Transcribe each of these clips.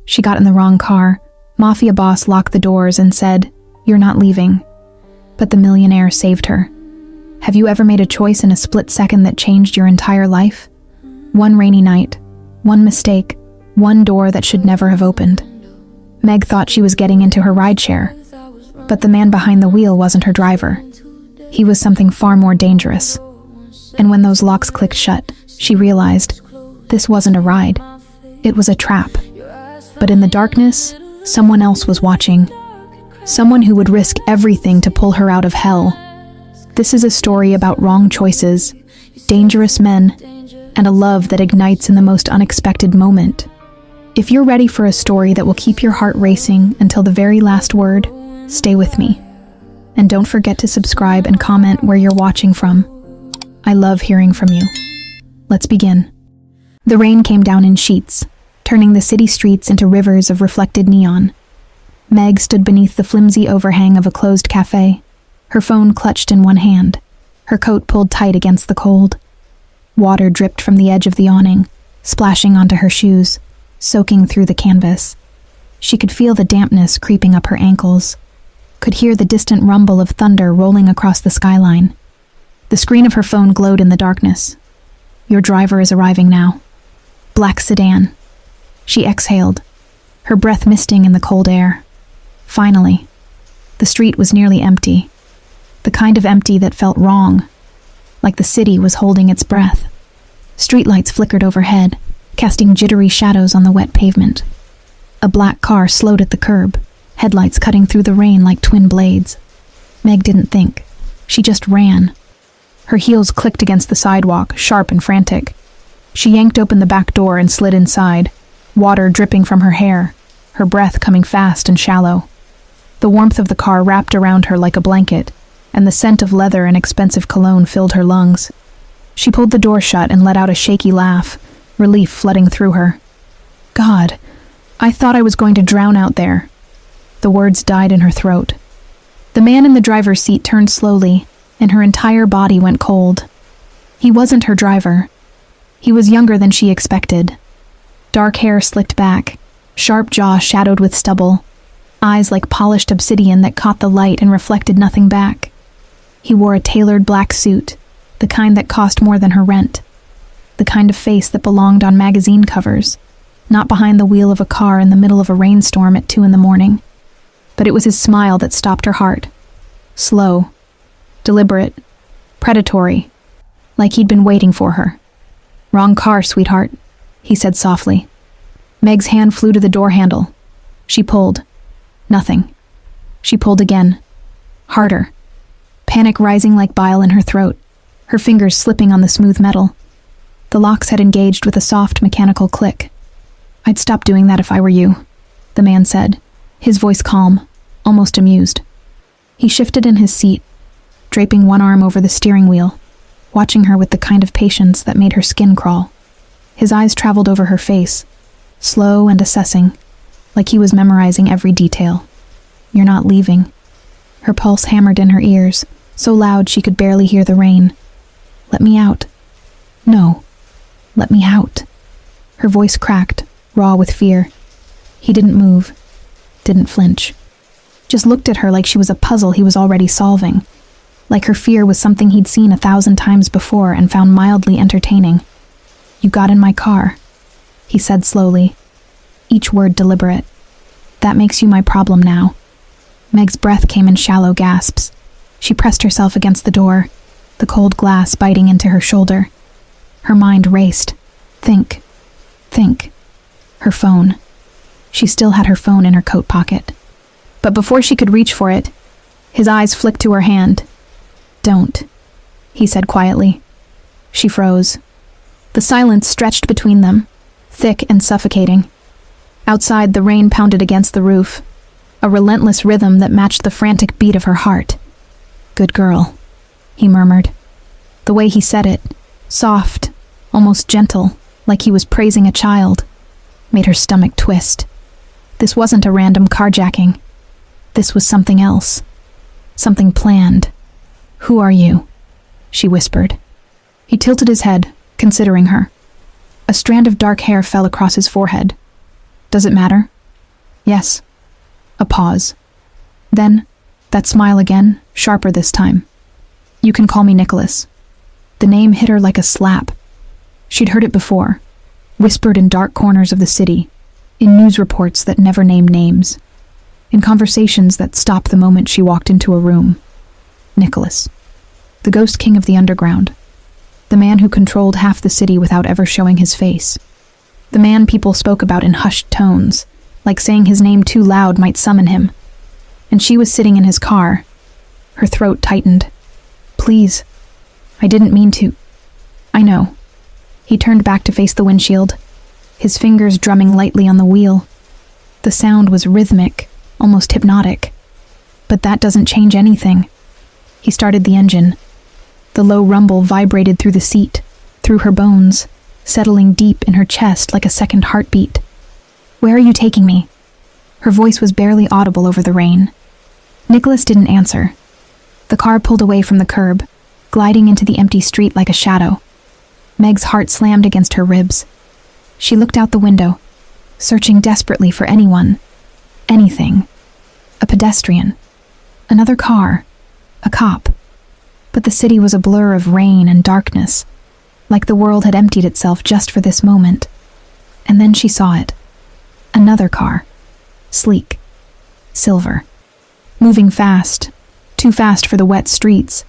She got in the wrong car. Mafia boss locked the doors and said, "You're not leaving." But the millionaire saved her. Have you ever made a choice in a split second that changed your entire life? One rainy night, one mistake, one door that should never have opened. Meg thought she was getting into her rideshare, but the man behind the wheel wasn't her driver. He was something far more dangerous. And when those locks clicked shut, she realized this wasn't a ride. It was a trap. But in the darkness, someone else was watching. Someone who would risk everything to pull her out of hell. This is a story about wrong choices, dangerous men, and a love that ignites in the most unexpected moment. If you're ready for a story that will keep your heart racing until the very last word, stay with me. And don't forget to subscribe and comment where you're watching from. I love hearing from you. Let's begin. The rain came down in sheets, turning the city streets into rivers of reflected neon. Meg stood beneath the flimsy overhang of a closed cafe, her phone clutched in one hand, her coat pulled tight against the cold. Water dripped from the edge of the awning, splashing onto her shoes, soaking through the canvas. She could feel the dampness creeping up her ankles, could hear the distant rumble of thunder rolling across the skyline. The screen of her phone glowed in the darkness. Your driver is arriving now. Black sedan. She exhaled, her breath misting in the cold air. Finally, the street was nearly empty. The kind of empty that felt wrong, like the city was holding its breath. Streetlights flickered overhead, casting jittery shadows on the wet pavement. A black car slowed at the curb, headlights cutting through the rain like twin blades. Meg didn't think. She just ran. Her heels clicked against the sidewalk, sharp and frantic. She yanked open the back door and slid inside, water dripping from her hair, her breath coming fast and shallow. The warmth of the car wrapped around her like a blanket, and the scent of leather and expensive cologne filled her lungs. She pulled the door shut and let out a shaky laugh, relief flooding through her. God, I thought I was going to drown out there. The words died in her throat. The man in the driver's seat turned slowly, and her entire body went cold. He wasn't her driver. He was younger than she expected. Dark hair slicked back, sharp jaw shadowed with stubble, eyes like polished obsidian that caught the light and reflected nothing back. He wore a tailored black suit, the kind that cost more than her rent, the kind of face that belonged on magazine covers, not behind the wheel of a car in the middle of a rainstorm at 2 a.m. But it was his smile that stopped her heart. Slow, deliberate, predatory, like he'd been waiting for her. "Wrong car, sweetheart," he said softly. Meg's hand flew to the door handle. She pulled. Nothing. She pulled again. Harder. Panic rising like bile in her throat, her fingers slipping on the smooth metal. The locks had engaged with a soft mechanical click. "I'd stop doing that if I were you," the man said, his voice calm, almost amused. He shifted in his seat, draping one arm over the steering wheel, watching her with the kind of patience that made her skin crawl. His eyes traveled over her face, slow and assessing, like he was memorizing every detail. "You're not leaving." Her pulse hammered in her ears, so loud she could barely hear the rain. "Let me out." "No, let me out." Her voice cracked, raw with fear. He didn't move, didn't flinch. Just looked at her like she was a puzzle he was already solving, like her fear was something he'd seen 1,000 times before and found mildly entertaining. "You got in my car," he said slowly, each word deliberate. "That makes you my problem now." Meg's breath came in shallow gasps. She pressed herself against the door, the cold glass biting into her shoulder. Her mind raced. Think. Her phone. She still had her phone in her coat pocket. But before she could reach for it, his eyes flicked to her hand. "Don't," he said quietly. She froze. The silence stretched between them, thick and suffocating. Outside, the rain pounded against the roof, a relentless rhythm that matched the frantic beat of her heart. "Good girl," he murmured. The way he said it, soft, almost gentle, like he was praising a child, made her stomach twist. This wasn't a random carjacking. This was something else. Something planned. "Who are you?" she whispered. He tilted his head, considering her. A strand of dark hair fell across his forehead. "Does it matter?" Yes. A pause. Then, that smile again, sharper this time. You can call me Nicholas. The name hit her like a slap. She'd heard it before, whispered in dark corners of the city, in news reports that never named names, in conversations that stopped the moment she walked into a room. Nicholas. The ghost king of the underground. The man who controlled half the city without ever showing his face. The man people spoke about in hushed tones, like saying his name too loud might summon him. And she was sitting in his car. Her throat tightened. Please. I didn't mean to. I know. He turned back to face the windshield, his fingers drumming lightly on the wheel. The sound was rhythmic, almost hypnotic. But that doesn't change anything. He started the engine. The low rumble vibrated through the seat, through her bones, settling deep in her chest like a second heartbeat. Where are you taking me? Her voice was barely audible over the rain. Nicholas didn't answer. The car pulled away from the curb, gliding into the empty street like a shadow. Meg's heart slammed against her ribs. She looked out the window, searching desperately for anyone, anything. A pedestrian, another car, a cop. But the city was a blur of rain and darkness, like the world had emptied itself just for this moment. And then she saw it. Another car, sleek, silver, moving fast, too fast for the wet streets.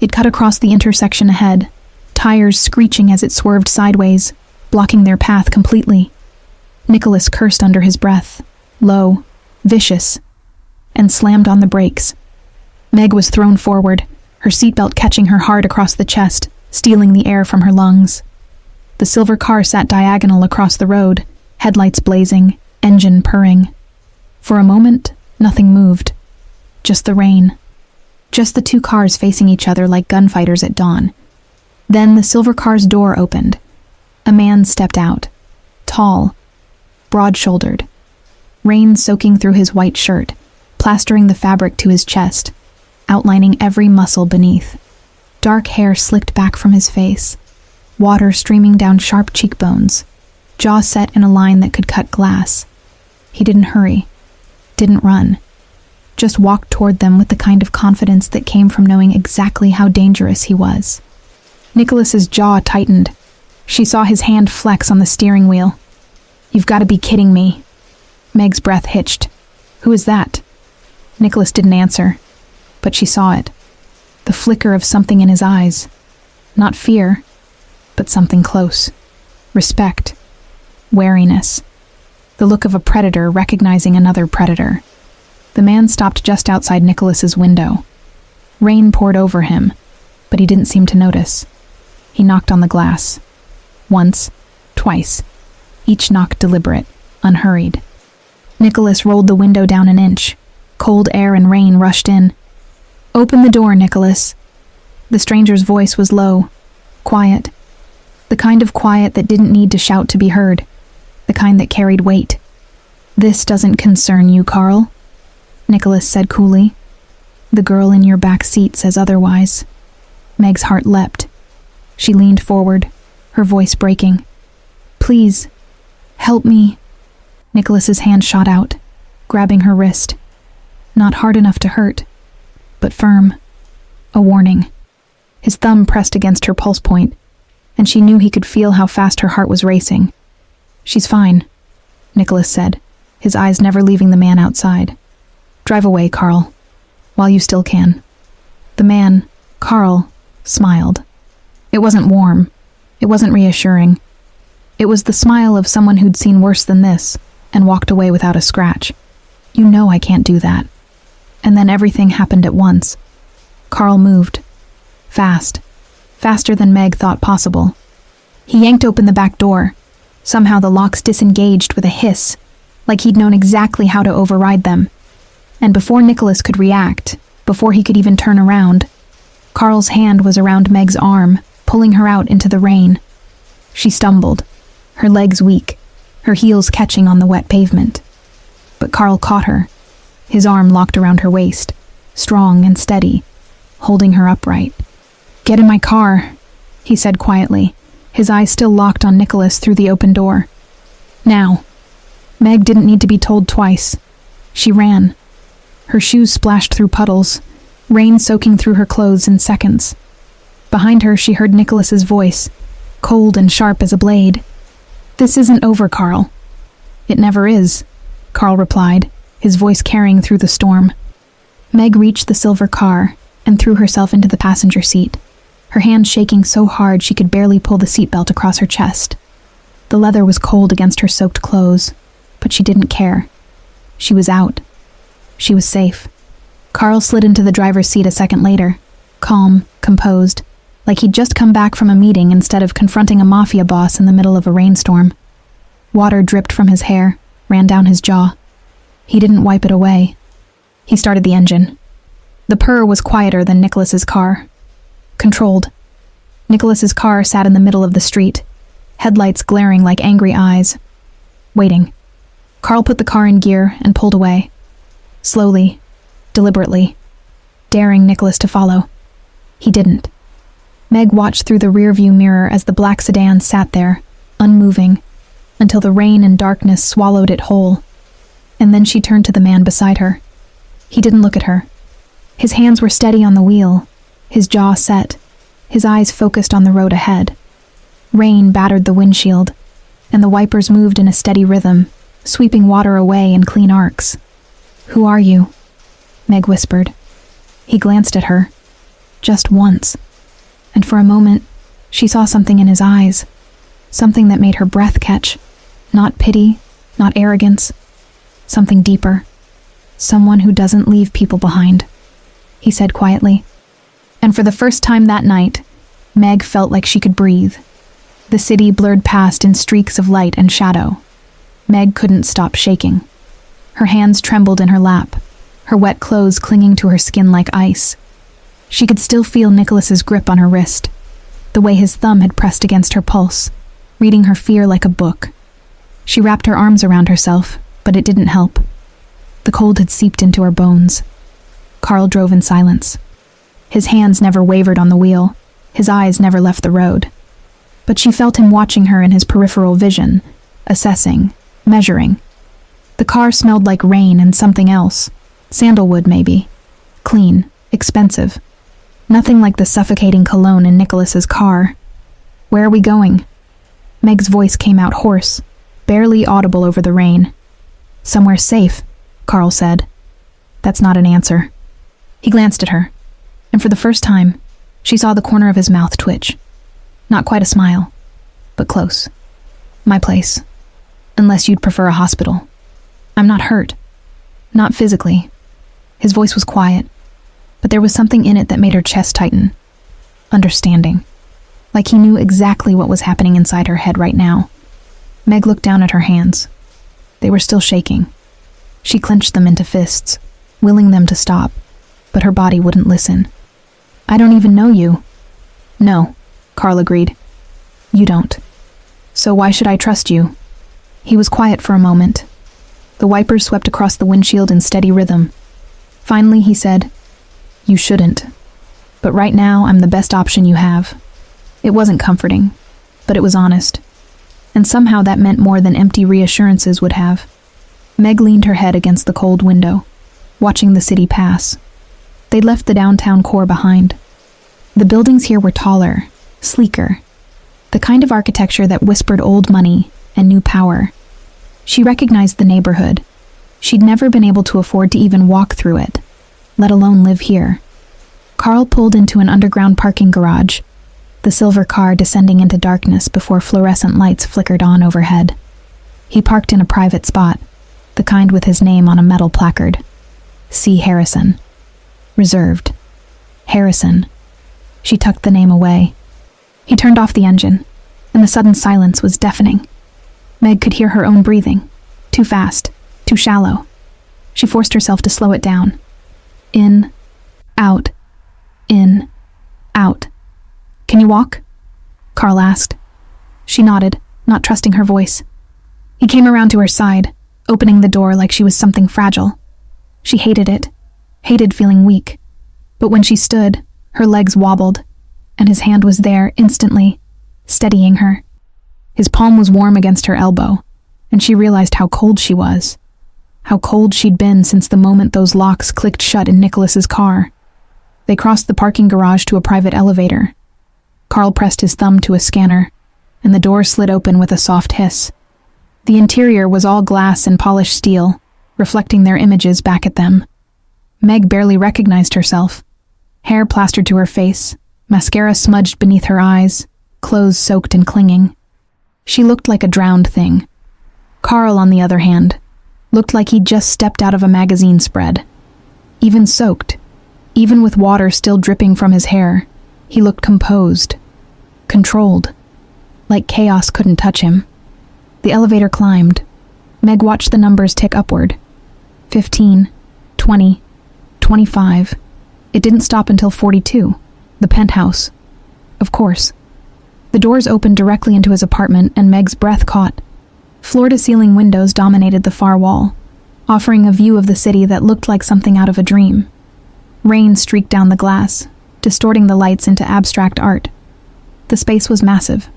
It cut across the intersection ahead, tires screeching as it swerved sideways, blocking their path completely. Nicholas cursed under his breath, low, vicious, and slammed on the brakes. Meg was thrown forward, her seatbelt catching her hard across the chest, stealing the air from her lungs. The silver car sat diagonal across the road, headlights blazing, engine purring. For a moment, nothing moved. Just the rain. Just the two cars facing each other like gunfighters at dawn. Then the silver car's door opened. A man stepped out. Tall, broad-shouldered. Rain soaking through his white shirt, plastering the fabric to his chest, outlining every muscle beneath. Dark hair slicked back from his face, water streaming down sharp cheekbones, jaw set in a line that could cut glass. He didn't hurry, didn't run, just walked toward them with the kind of confidence that came from knowing exactly how dangerous he was. Nicholas's jaw tightened. She saw his hand flex on the steering wheel. You've got to be kidding me. Meg's breath hitched. Who is that? Nicholas didn't answer, but she saw it. The flicker of something in his eyes. Not fear, but something close. Respect. Wariness. The look of a predator recognizing another predator. The man stopped just outside Nicholas's window. Rain poured over him, but he didn't seem to notice. He knocked on the glass. Once, twice. Each knock deliberate, unhurried. Nicholas rolled the window down an inch. Cold air and rain rushed in. Open the door, Nicholas. The stranger's voice was low, quiet. The kind of quiet that didn't need to shout to be heard. The kind that carried weight. This doesn't concern you, Carl, Nicholas said coolly. The girl in your back seat says otherwise. Meg's heart leapt. She leaned forward, her voice breaking. Please, help me. Nicholas's hand shot out, grabbing her wrist. Not hard enough to hurt, but firm. A warning. His thumb pressed against her pulse point, and she knew he could feel how fast her heart was racing. She's fine, Nicholas said, his eyes never leaving the man outside. Drive away, Carl, while you still can. The man, Carl, smiled. It wasn't warm. It wasn't reassuring. It was the smile of someone who'd seen worse than this and walked away without a scratch. You know I can't do that. And then everything happened at once. Carl moved. Fast. Faster than Meg thought possible. He yanked open the back door. Somehow the locks disengaged with a hiss, like he'd known exactly how to override them. And before Nicholas could react, before he could even turn around, Carl's hand was around Meg's arm, pulling her out into the rain. She stumbled, her legs weak, her heels catching on the wet pavement. But Carl caught her, his arm locked around her waist, strong and steady, holding her upright. Get in my car, he said quietly, his eyes still locked on Nicholas through the open door. Now. Meg didn't need to be told twice. She ran. Her shoes splashed through puddles, rain soaking through her clothes in seconds. Behind her, she heard Nicholas's voice, cold and sharp as a blade. "This isn't over, Carl." "It never is," Carl replied, his voice carrying through the storm. Meg reached the silver car and threw herself into the passenger seat, her hand shaking so hard she could barely pull the seatbelt across her chest. The leather was cold against her soaked clothes, but she didn't care. She was out. She was safe. Carl slid into the driver's seat a second later, calm, composed, like he'd just come back from a meeting instead of confronting a mafia boss in the middle of a rainstorm. Water dripped from his hair, ran down his jaw. He didn't wipe it away. He started the engine. The purr was quieter than Nicholas's car. Controlled. Nicholas's car sat in the middle of the street, headlights glaring like angry eyes. Waiting. Carl put the car in gear and pulled away. Slowly, deliberately, daring Nicholas to follow. He didn't. Meg watched through the rearview mirror as the black sedan sat there, unmoving, until the rain and darkness swallowed it whole. And then she turned to the man beside her. He didn't look at her. His hands were steady on the wheel, his jaw set, his eyes focused on the road ahead. Rain battered the windshield, and the wipers moved in a steady rhythm, sweeping water away in clean arcs. "Who are you?" Meg whispered. He glanced at her, just once, and for a moment, she saw something in his eyes, something that made her breath catch. Not pity, not arrogance, something deeper. "Someone who doesn't leave people behind," he said quietly. And for the first time that night, Meg felt like she could breathe. The city blurred past in streaks of light and shadow. Meg couldn't stop shaking. Her hands trembled in her lap, her wet clothes clinging to her skin like ice. She could still feel Nicholas's grip on her wrist, the way his thumb had pressed against her pulse, reading her fear like a book. She wrapped her arms around herself, but it didn't help. The cold had seeped into her bones. Carl drove in silence. His hands never wavered on the wheel, his eyes never left the road. But she felt him watching her in his peripheral vision, assessing, measuring. The car smelled like rain and something else. Sandalwood, maybe. Clean, expensive. Nothing like the suffocating cologne in Nicholas's car. "Where are we going?" Meg's voice came out hoarse, barely audible over the rain. "Somewhere safe," Carl said. "That's not an answer." He glanced at her, and for the first time, she saw the corner of his mouth twitch. Not quite a smile, but close. "My place. Unless you'd prefer a hospital. I'm not hurt. Not physically." His voice was quiet, but there was something in it that made her chest tighten. Understanding. Like he knew exactly what was happening inside her head right now. Meg looked down at her hands. They were still shaking. She clenched them into fists, willing them to stop, but her body wouldn't listen. "I don't even know you." "No," Carl agreed. "You don't. So why should I trust you?" He was quiet for a moment. The wipers swept across the windshield in steady rhythm. Finally, he said, "You shouldn't. But right now, I'm the best option you have." It wasn't comforting, but it was honest. And somehow that meant more than empty reassurances would have. Meg leaned her head against the cold window, watching the city pass. They'd left the downtown core behind. The buildings here were taller, sleeker, the kind of architecture that whispered old money and new power. She recognized the neighborhood. She'd never been able to afford to even walk through it, let alone live here. Carl pulled into an underground parking garage, the silver car descending into darkness before fluorescent lights flickered on overhead. He parked in a private spot, the kind with his name on a metal placard. C. Harrison. Reserved. Harrison. She tucked the name away. He turned off the engine, and the sudden silence was deafening. Meg could hear her own breathing. Too fast, too shallow. She forced herself to slow it down. In, out, in, out. "Can you walk?" Carl asked. She nodded, not trusting her voice. He came around to her side, opening the door like she was something fragile. She hated it, hated feeling weak. But when she stood, her legs wobbled, and his hand was there instantly, steadying her. His palm was warm against her elbow, and she realized how cold she was. How cold she'd been since the moment those locks clicked shut in Nicholas's car. They crossed the parking garage to a private elevator. Carl pressed his thumb to a scanner, and the door slid open with a soft hiss. The interior was all glass and polished steel, reflecting their images back at them. Meg barely recognized herself. Hair plastered to her face, mascara smudged beneath her eyes, clothes soaked and clinging. She looked like a drowned thing. Carl, on the other hand, looked like he'd just stepped out of a magazine spread. Even soaked, even with water still dripping from his hair, he looked composed, controlled, like chaos couldn't touch him. The elevator climbed. Meg watched the numbers tick upward. 15, 20, 25. It didn't stop until 42, the penthouse. Of course. The doors opened directly into his apartment, and Meg's breath caught. Floor-to-ceiling windows dominated the far wall, offering a view of the city that looked like something out of a dream. Rain streaked down the glass, distorting the lights into abstract art. The space was massive.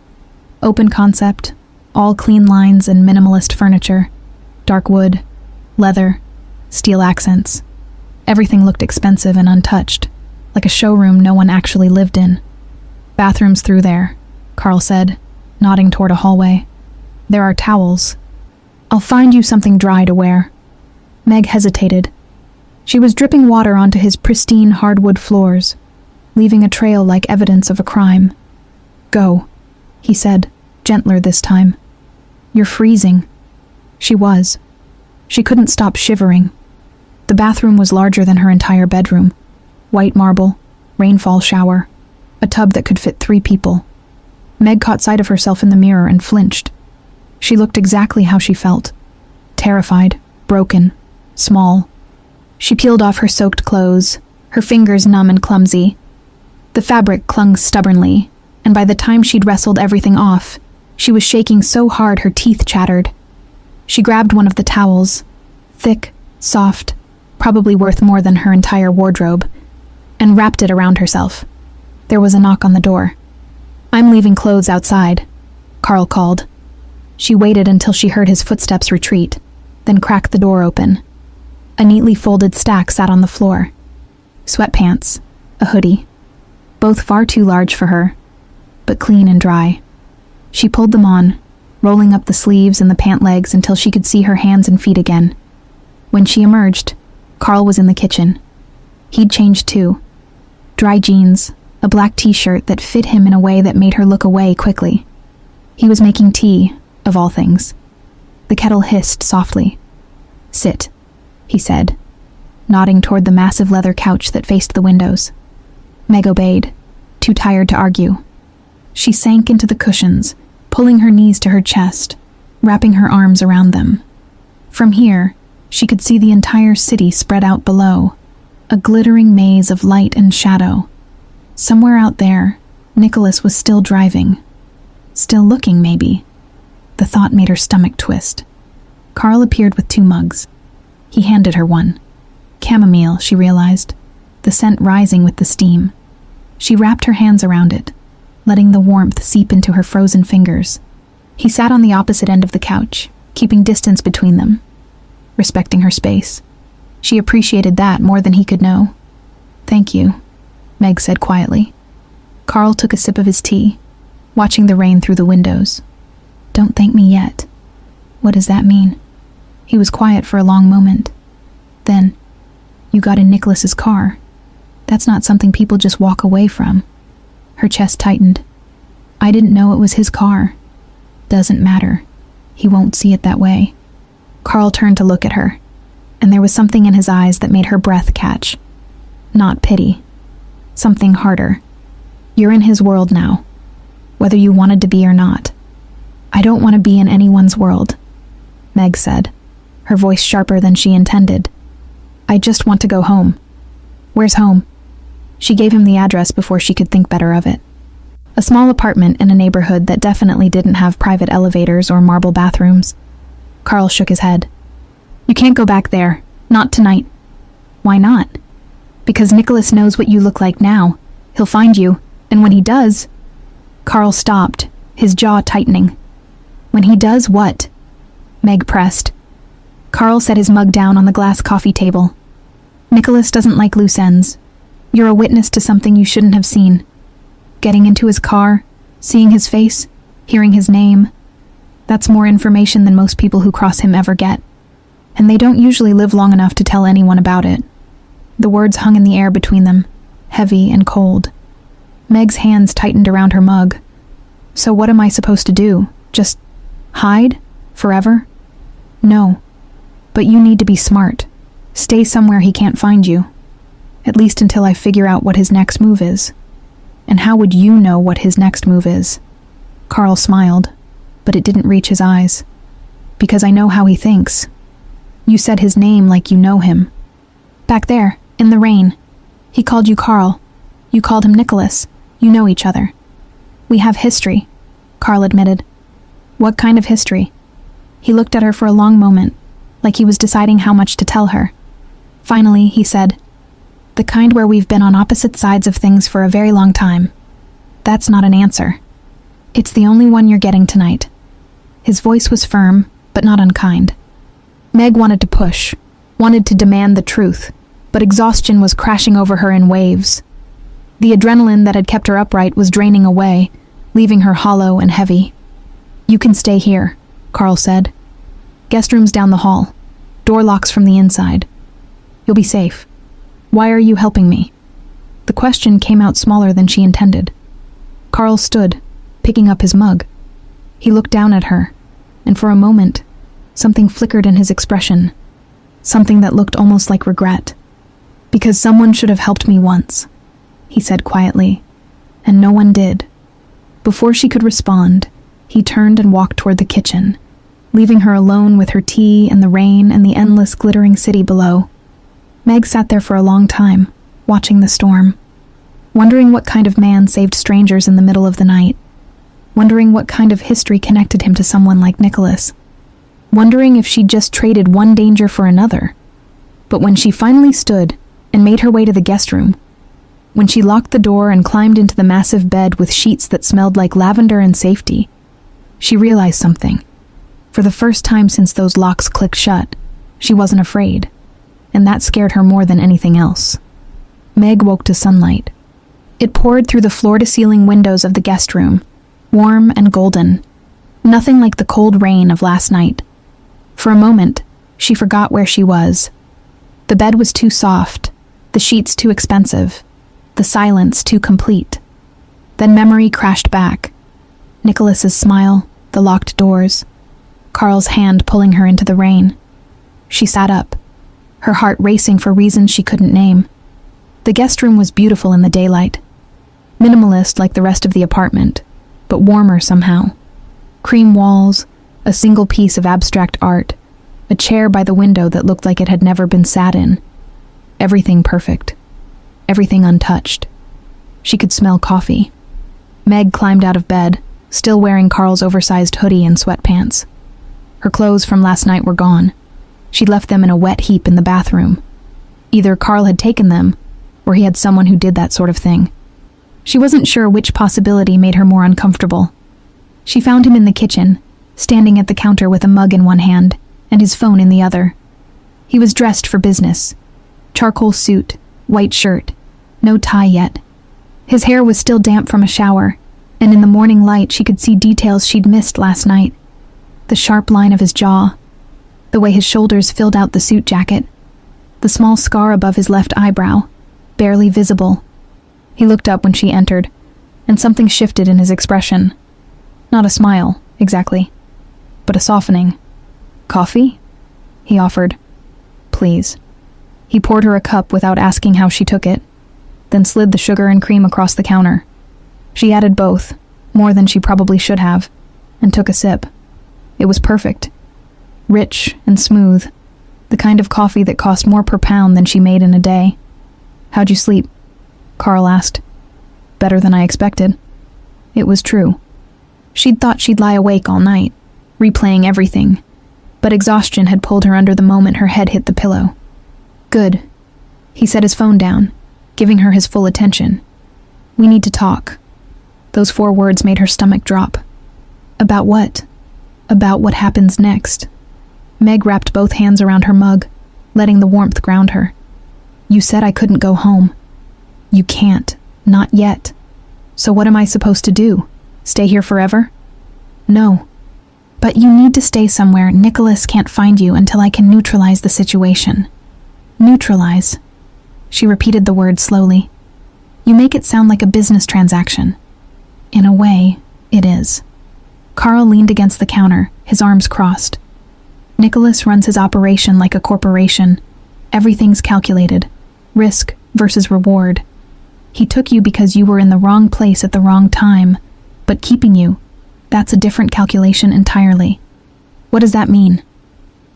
Open concept, all clean lines and minimalist furniture. Dark wood, leather, steel accents. Everything looked expensive and untouched, like a showroom no one actually lived in. Bathrooms through there, Carl said, nodding toward a hallway. There are towels. I'll find you something dry to wear. Meg hesitated. She was dripping water onto his pristine hardwood floors, leaving a trail like evidence of a crime. Go, he said, gentler this time. You're freezing. She was. She couldn't stop shivering. The bathroom was larger than her entire bedroom. White marble, rainfall shower, a tub that could fit 3 people. Meg caught sight of herself in the mirror and flinched. She looked exactly how she felt. Terrified, broken, small. She peeled off her soaked clothes, her fingers numb and clumsy. The fabric clung stubbornly, and by the time she'd wrestled everything off, she was shaking so hard her teeth chattered. She grabbed one of the towels, thick, soft, probably worth more than her entire wardrobe, and wrapped it around herself. There was a knock on the door. I'm leaving clothes outside, Carl called. She waited until she heard his footsteps retreat, then cracked the door open. A neatly folded stack sat on the floor. Sweatpants, a hoodie, both far too large for her, but clean and dry. She pulled them on, rolling up the sleeves and the pant legs until she could see her hands and feet again. When she emerged, Carl was in the kitchen. He'd changed too. Dry jeans, a black t-shirt that fit him in a way that made her look away quickly. He was making tea, of all things. The kettle hissed softly. Sit, he said, nodding toward the massive leather couch that faced the windows. Meg obeyed, too tired to argue. She sank into the cushions, pulling her knees to her chest, wrapping her arms around them. From here, she could see the entire city spread out below, a glittering maze of light and shadow. Somewhere out there, Nicholas was still driving. Still looking, maybe. The thought made her stomach twist. Carl appeared with 2 mugs. He handed her one. Chamomile, she realized, the scent rising with the steam. She wrapped her hands around it, letting the warmth seep into her frozen fingers. He sat on the opposite end of the couch, keeping distance between them, respecting her space. She appreciated that more than he could know. Thank you, Meg said quietly. Carl took a sip of his tea, watching the rain through the windows. Don't thank me yet. What does that mean? He was quiet for a long moment. Then, you got in Nicholas's car. That's not something people just walk away from. Her chest tightened. I didn't know it was his car. Doesn't matter. He won't see it that way. Carl turned to look at her, and there was something in his eyes that made her breath catch. Not pity. Something harder. You're in his world now, whether you wanted to be or not. I don't want to be in anyone's world, Meg said, her voice sharper than she intended. I just want to go home. Where's home? She gave him the address before she could think better of it. A small apartment in a neighborhood that definitely didn't have private elevators or marble bathrooms. Carl shook his head. You can't go back there. Not tonight. Why not? Because Nicholas knows what you look like now. He'll find you, and when he does... Carl stopped, his jaw tightening. When he does what? Meg pressed. Carl set his mug down on the glass coffee table. Nicholas doesn't like loose ends. You're a witness to something you shouldn't have seen. Getting into his car, seeing his face, hearing his name. That's more information than most people who cross him ever get. And they don't usually live long enough to tell anyone about it. The words hung in the air between them, heavy and cold. Meg's hands tightened around her mug. So what am I supposed to do? Just hide? Forever? No. But you need to be smart. Stay somewhere he can't find you. At least until I figure out what his next move is. And how would you know what his next move is? Carl smiled, but it didn't reach his eyes. Because I know how he thinks. You said his name like you know him. Back there, in the rain. He called you Carl. You called him Nicholas. You know each other. We have history, Carl admitted. What kind of history? He looked at her for a long moment, like he was deciding how much to tell her. Finally, he said, the kind where we've been on opposite sides of things for a very long time. That's not an answer. It's the only one you're getting tonight. His voice was firm, but not unkind. Meg wanted to push, wanted to demand the truth, but exhaustion was crashing over her in waves. The adrenaline that had kept her upright was draining away, leaving her hollow and heavy. You can stay here, Carl said. Guest room's down the hall. Door locks from the inside. You'll be safe. Why are you helping me? The question came out smaller than she intended. Carl stood, picking up his mug. He looked down at her, and for a moment, something flickered in his expression. Something that looked almost like regret. Because someone should have helped me once, he said quietly, and no one did. Before she could respond, he turned and walked toward the kitchen, leaving her alone with her tea and the rain and the endless glittering city below. Meg sat there for a long time, watching the storm, wondering what kind of man saved strangers in the middle of the night, wondering what kind of history connected him to someone like Nicholas, wondering if she'd just traded one danger for another. But when she finally stood and made her way to the guest room, when she locked the door and climbed into the massive bed with sheets that smelled like lavender and safety, she realized something. For the first time since those locks clicked shut, she wasn't afraid, and that scared her more than anything else. Meg woke to sunlight. It poured through the floor-to-ceiling windows of the guest room, warm and golden, nothing like the cold rain of last night. For a moment, she forgot where she was. The bed was too soft, the sheets too expensive, the silence too complete. Then memory crashed back. Nicholas's smile, the locked doors, Carl's hand pulling her into the rain. She sat up, her heart racing for reasons she couldn't name. The guest room was beautiful in the daylight. Minimalist like the rest of the apartment, but warmer somehow. Cream walls, a single piece of abstract art, a chair by the window that looked like it had never been sat in. Everything perfect. Everything untouched. She could smell coffee. Meg climbed out of bed, still wearing Carl's oversized hoodie and sweatpants. Her clothes from last night were gone. She'd left them in a wet heap in the bathroom. Either Carl had taken them, or he had someone who did that sort of thing. She wasn't sure which possibility made her more uncomfortable. She found him in the kitchen, standing at the counter with a mug in one hand and his phone in the other. He was dressed for business. Charcoal suit, white shirt, no tie yet. His hair was still damp from a shower, and in the morning light she could see details she'd missed last night. The sharp line of his jaw, the way his shoulders filled out the suit jacket, the small scar above his left eyebrow, barely visible. He looked up when she entered, and something shifted in his expression. Not a smile, exactly, but a softening. Coffee? He offered. Please. He poured her a cup without asking how she took it, then slid the sugar and cream across the counter. She added both, more than she probably should have, and took a sip. It was perfect. Rich and smooth, the kind of coffee that cost more per pound than she made in a day. How'd you sleep? Carl asked. Better than I expected. It was true. She'd thought she'd lie awake all night, replaying everything, but exhaustion had pulled her under the moment her head hit the pillow. Good. He set his phone down, giving her his full attention. We need to talk. Those 4 words made her stomach drop. About what? About what happens next. Meg wrapped both hands around her mug, letting the warmth ground her. You said I couldn't go home. You can't. Not yet. So what am I supposed to do? Stay here forever? No. But you need to stay somewhere. Nicholas can't find you until I can neutralize the situation. Neutralize. She repeated the word slowly. You make it sound like a business transaction. In a way, it is. Carl leaned against the counter, his arms crossed. Nicholas runs his operation like a corporation. Everything's calculated. Risk versus reward. He took you because you were in the wrong place at the wrong time, but keeping you, that's a different calculation entirely. What does that mean?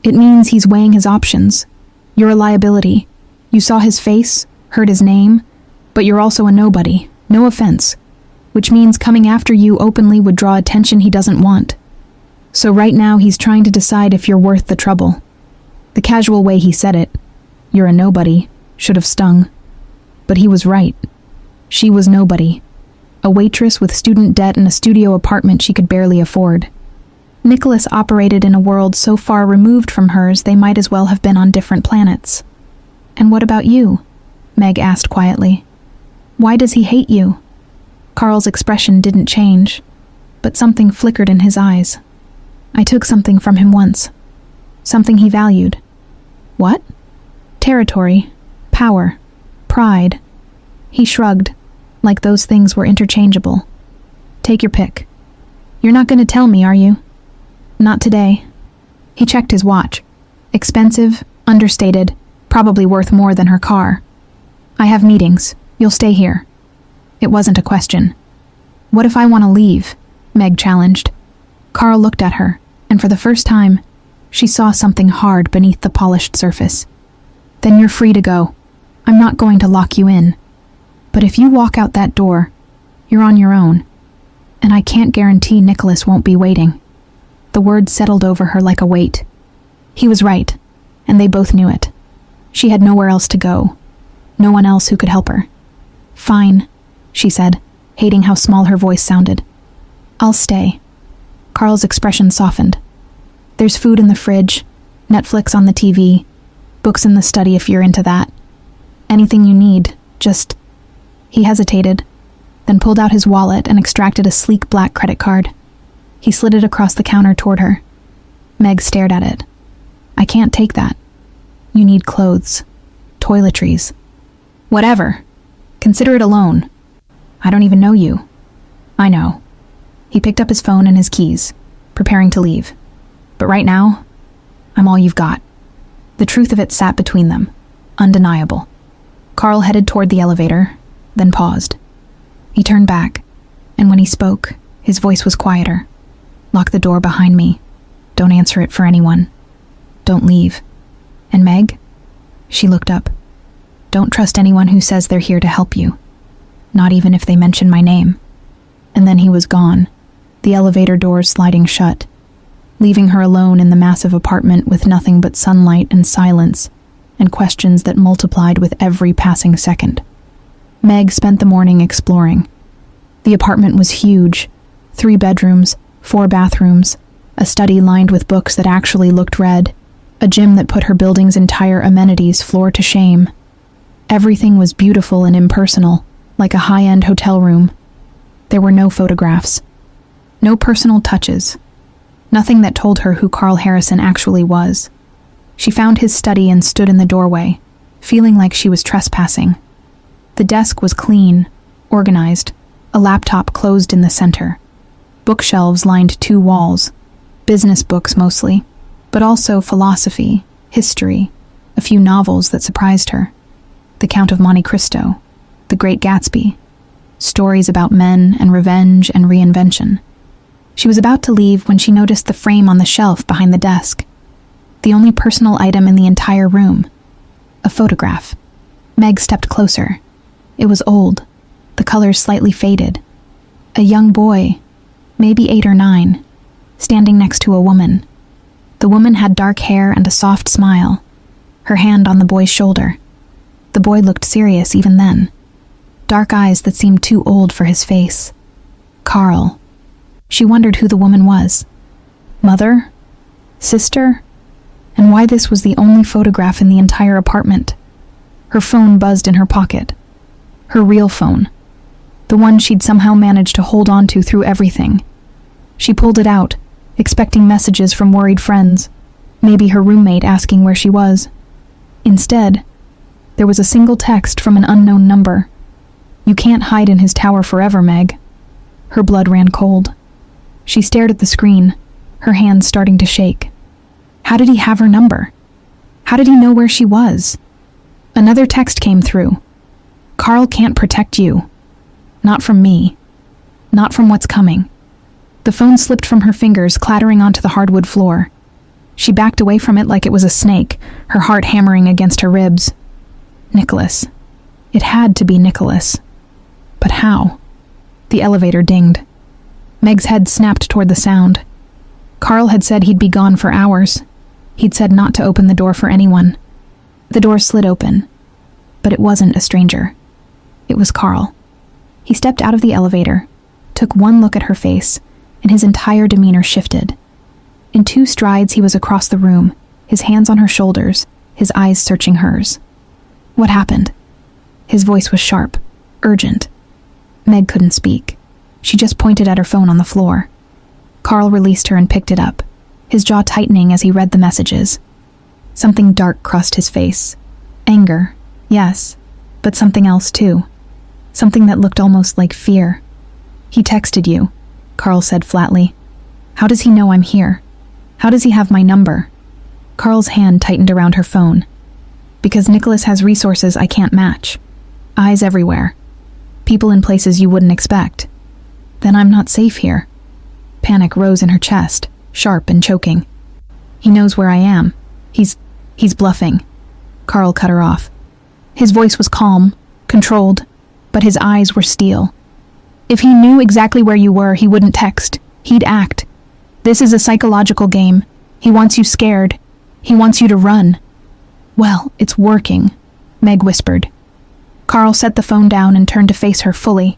It means he's weighing his options. You're a liability. You saw his face, heard his name, but you're also a nobody, no offense, which means coming after you openly would draw attention he doesn't want. So right now he's trying to decide if you're worth the trouble. The casual way he said it, you're a nobody, should have stung. But he was right. She was nobody. A waitress with student debt and a studio apartment she could barely afford. Nicholas operated in a world so far removed from hers they might as well have been on different planets. And what about you? Meg asked quietly. Why does he hate you? Carl's expression didn't change, but something flickered in his eyes. I took something from him once. Something he valued. What? Territory, power, pride. He shrugged, like those things were interchangeable. Take your pick. You're not going to tell me, are you? Not today. He checked his watch. Expensive, understated, probably worth more than her car. I have meetings. You'll stay here. It wasn't a question. What if I want to leave? Meg challenged. Carl looked at her, and for the first time, she saw something hard beneath the polished surface. Then you're free to go. I'm not going to lock you in. But if you walk out that door, you're on your own. And I can't guarantee Nicholas won't be waiting. The words settled over her like a weight. He was right, and they both knew it. She had nowhere else to go. No one else who could help her. Fine, she said, hating how small her voice sounded. I'll stay. Carl's expression softened. There's food in the fridge, Netflix on the TV, books in the study if you're into that. Anything you need, just... He hesitated, then pulled out his wallet and extracted a sleek black credit card. He slid it across the counter toward her. Meg stared at it. I can't take that. You need clothes. Toiletries. Whatever. Consider it a loan. I don't even know you. I know. He picked up his phone and his keys, preparing to leave. But right now, I'm all you've got. The truth of it sat between them, undeniable. Carl headed toward the elevator, then paused. He turned back, and when he spoke, his voice was quieter. Lock the door behind me. Don't answer it for anyone. Don't leave. And Meg? She looked up. Don't trust anyone who says they're here to help you. Not even if they mention my name. And then he was gone, the elevator doors sliding shut, leaving her alone in the massive apartment with nothing but sunlight and silence, and questions that multiplied with every passing second. Meg spent the morning exploring. The apartment was huge. 3 bedrooms, 4 bathrooms, a study lined with books that actually looked read, a gym that put her building's entire amenities floor to shame. Everything was beautiful and impersonal, like a high-end hotel room. There were no photographs. No personal touches. Nothing that told her who Carl Harrison actually was. She found his study and stood in the doorway, feeling like she was trespassing. The desk was clean, organized, a laptop closed in the center. Bookshelves lined 2 walls, business books mostly, but also philosophy, history, a few novels that surprised her. The Count of Monte Cristo, The Great Gatsby, stories about men and revenge and reinvention. She was about to leave when she noticed the frame on the shelf behind the desk. The only personal item in the entire room. A photograph. Meg stepped closer. It was old, the colors slightly faded. A young boy, maybe 8 or 9, standing next to a woman. The woman had dark hair and a soft smile, her hand on the boy's shoulder. The boy looked serious even then. Dark eyes that seemed too old for his face. Carl. She wondered who the woman was. Mother? Sister? and why this was the only photograph in the entire apartment. Her phone buzzed in her pocket. Her real phone. The one she'd somehow managed to hold on to through everything. She pulled it out, expecting messages from worried friends, maybe her roommate asking where she was. Instead, there was a single text from an unknown number. "You can't hide in his tower forever, Meg." Her blood ran cold. She stared at the screen, her hands starting to shake. How did he have her number? How did he know where she was? Another text came through. "Carl can't protect you. Not from me. Not from what's coming." The phone slipped from her fingers, clattering onto the hardwood floor. She backed away from it like it was a snake, her heart hammering against her ribs. Nicholas. It had to be Nicholas. But how? The elevator dinged. Meg's head snapped toward the sound. Carl had said he'd be gone for hours. He'd said not to open the door for anyone. The door slid open, but it wasn't a stranger. It was Carl. He stepped out of the elevator, took one look at her face, and his entire demeanor shifted. In 2 strides, he was across the room, his hands on her shoulders, his eyes searching hers. What happened? His voice was sharp, urgent. Meg couldn't speak. She just pointed at her phone on the floor. Carl released her and picked it up, his jaw tightening as he read the messages. Something dark crossed his face. Anger, yes, but something else too. Something that looked almost like fear. "He texted you," Carl said flatly. "How does he know I'm here? How does he have my number?" Carl's hand tightened around her phone. "Because Nicholas has resources I can't match. Eyes everywhere. People in places you wouldn't expect. Then I'm not safe here." Panic rose in her chest, sharp and choking. "He knows where I am. He's bluffing." Carl cut her off. His voice was calm, controlled, but his eyes were steel. "If he knew exactly where you were, he wouldn't text. He'd act. This is a psychological game. He wants you scared. He wants you to run." "Well, it's working," Meg whispered. Carl set the phone down and turned to face her fully.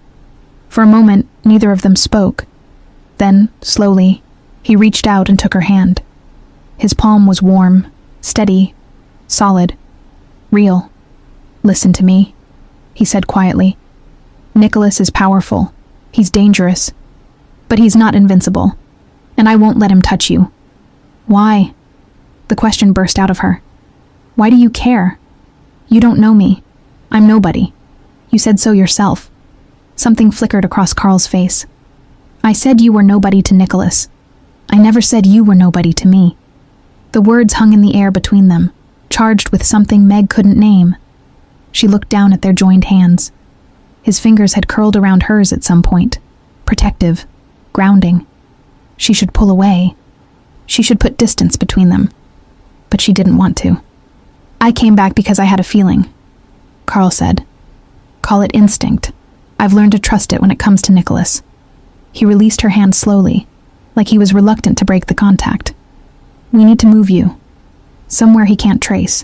For a moment, neither of them spoke. Then, slowly, he reached out and took her hand. His palm was warm, steady, solid, real. "Listen to me," he said quietly. "Nicholas is powerful. He's dangerous. But he's not invincible. And I won't let him touch you." "Why?" The question burst out of her. "Why do you care? You don't know me. I'm nobody. You said so yourself." Something flickered across Carl's face. "I said you were nobody to Nicholas. I never said you were nobody to me." The words hung in the air between them, charged with something Meg couldn't name. She looked down at their joined hands. His fingers had curled around hers at some point, protective, grounding. She should pull away. She should put distance between them. But she didn't want to. "I came back because I had a feeling," Carl said. "Call it instinct. I've learned to trust it when it comes to Nicholas." He released her hand slowly, like he was reluctant to break the contact. "We need to move you. Somewhere he can't trace.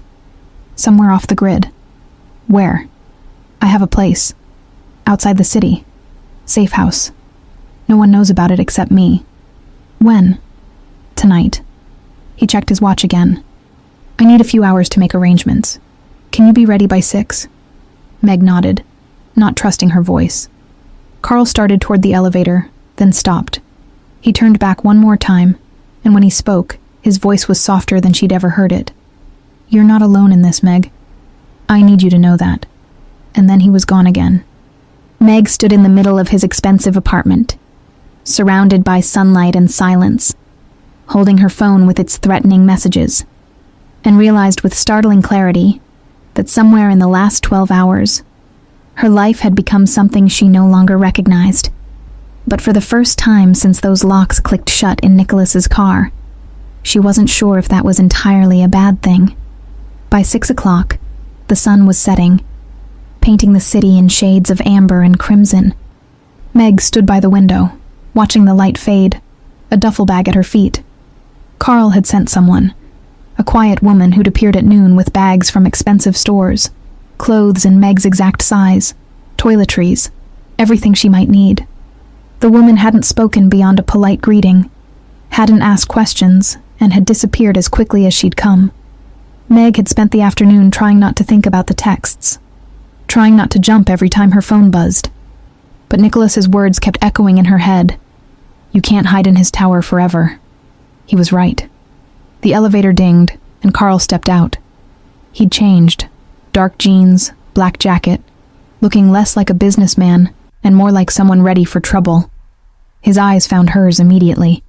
Somewhere off the grid." "Where?" "I have a place. Outside the city. Safe house. No one knows about it except me." "When?" "Tonight." He checked his watch again. "I need a few hours to make arrangements. Can you be ready by 6? Meg nodded, not trusting her voice. Carl started toward the elevator, then stopped. He turned back one more time, and when he spoke, his voice was softer than she'd ever heard it. "You're not alone in this, Meg. I need you to know that." And then he was gone again. Meg stood in the middle of his expensive apartment, surrounded by sunlight and silence, holding her phone with its threatening messages, and realized with startling clarity that somewhere in the last 12 hours, her life had become something she no longer recognized. But for the first time since those locks clicked shut in Nicholas's car, she wasn't sure if that was entirely a bad thing. By 6 o'clock, the sun was setting, painting the city in shades of amber and crimson. Meg stood by the window, watching the light fade, a duffel bag at her feet. Carl had sent someone, a quiet woman who'd appeared at noon with bags from expensive stores, clothes in Meg's exact size, toiletries, everything she might need. The woman hadn't spoken beyond a polite greeting, hadn't asked questions, and had disappeared as quickly as she'd come. Meg had spent the afternoon trying not to think about the texts, trying not to jump every time her phone buzzed. But Nicholas's words kept echoing in her head. You can't hide in his tower forever. He was right. The elevator dinged, and Carl stepped out. He'd changed. Dark jeans, black jacket, looking less like a businessman and more like someone ready for trouble. His eyes found hers immediately.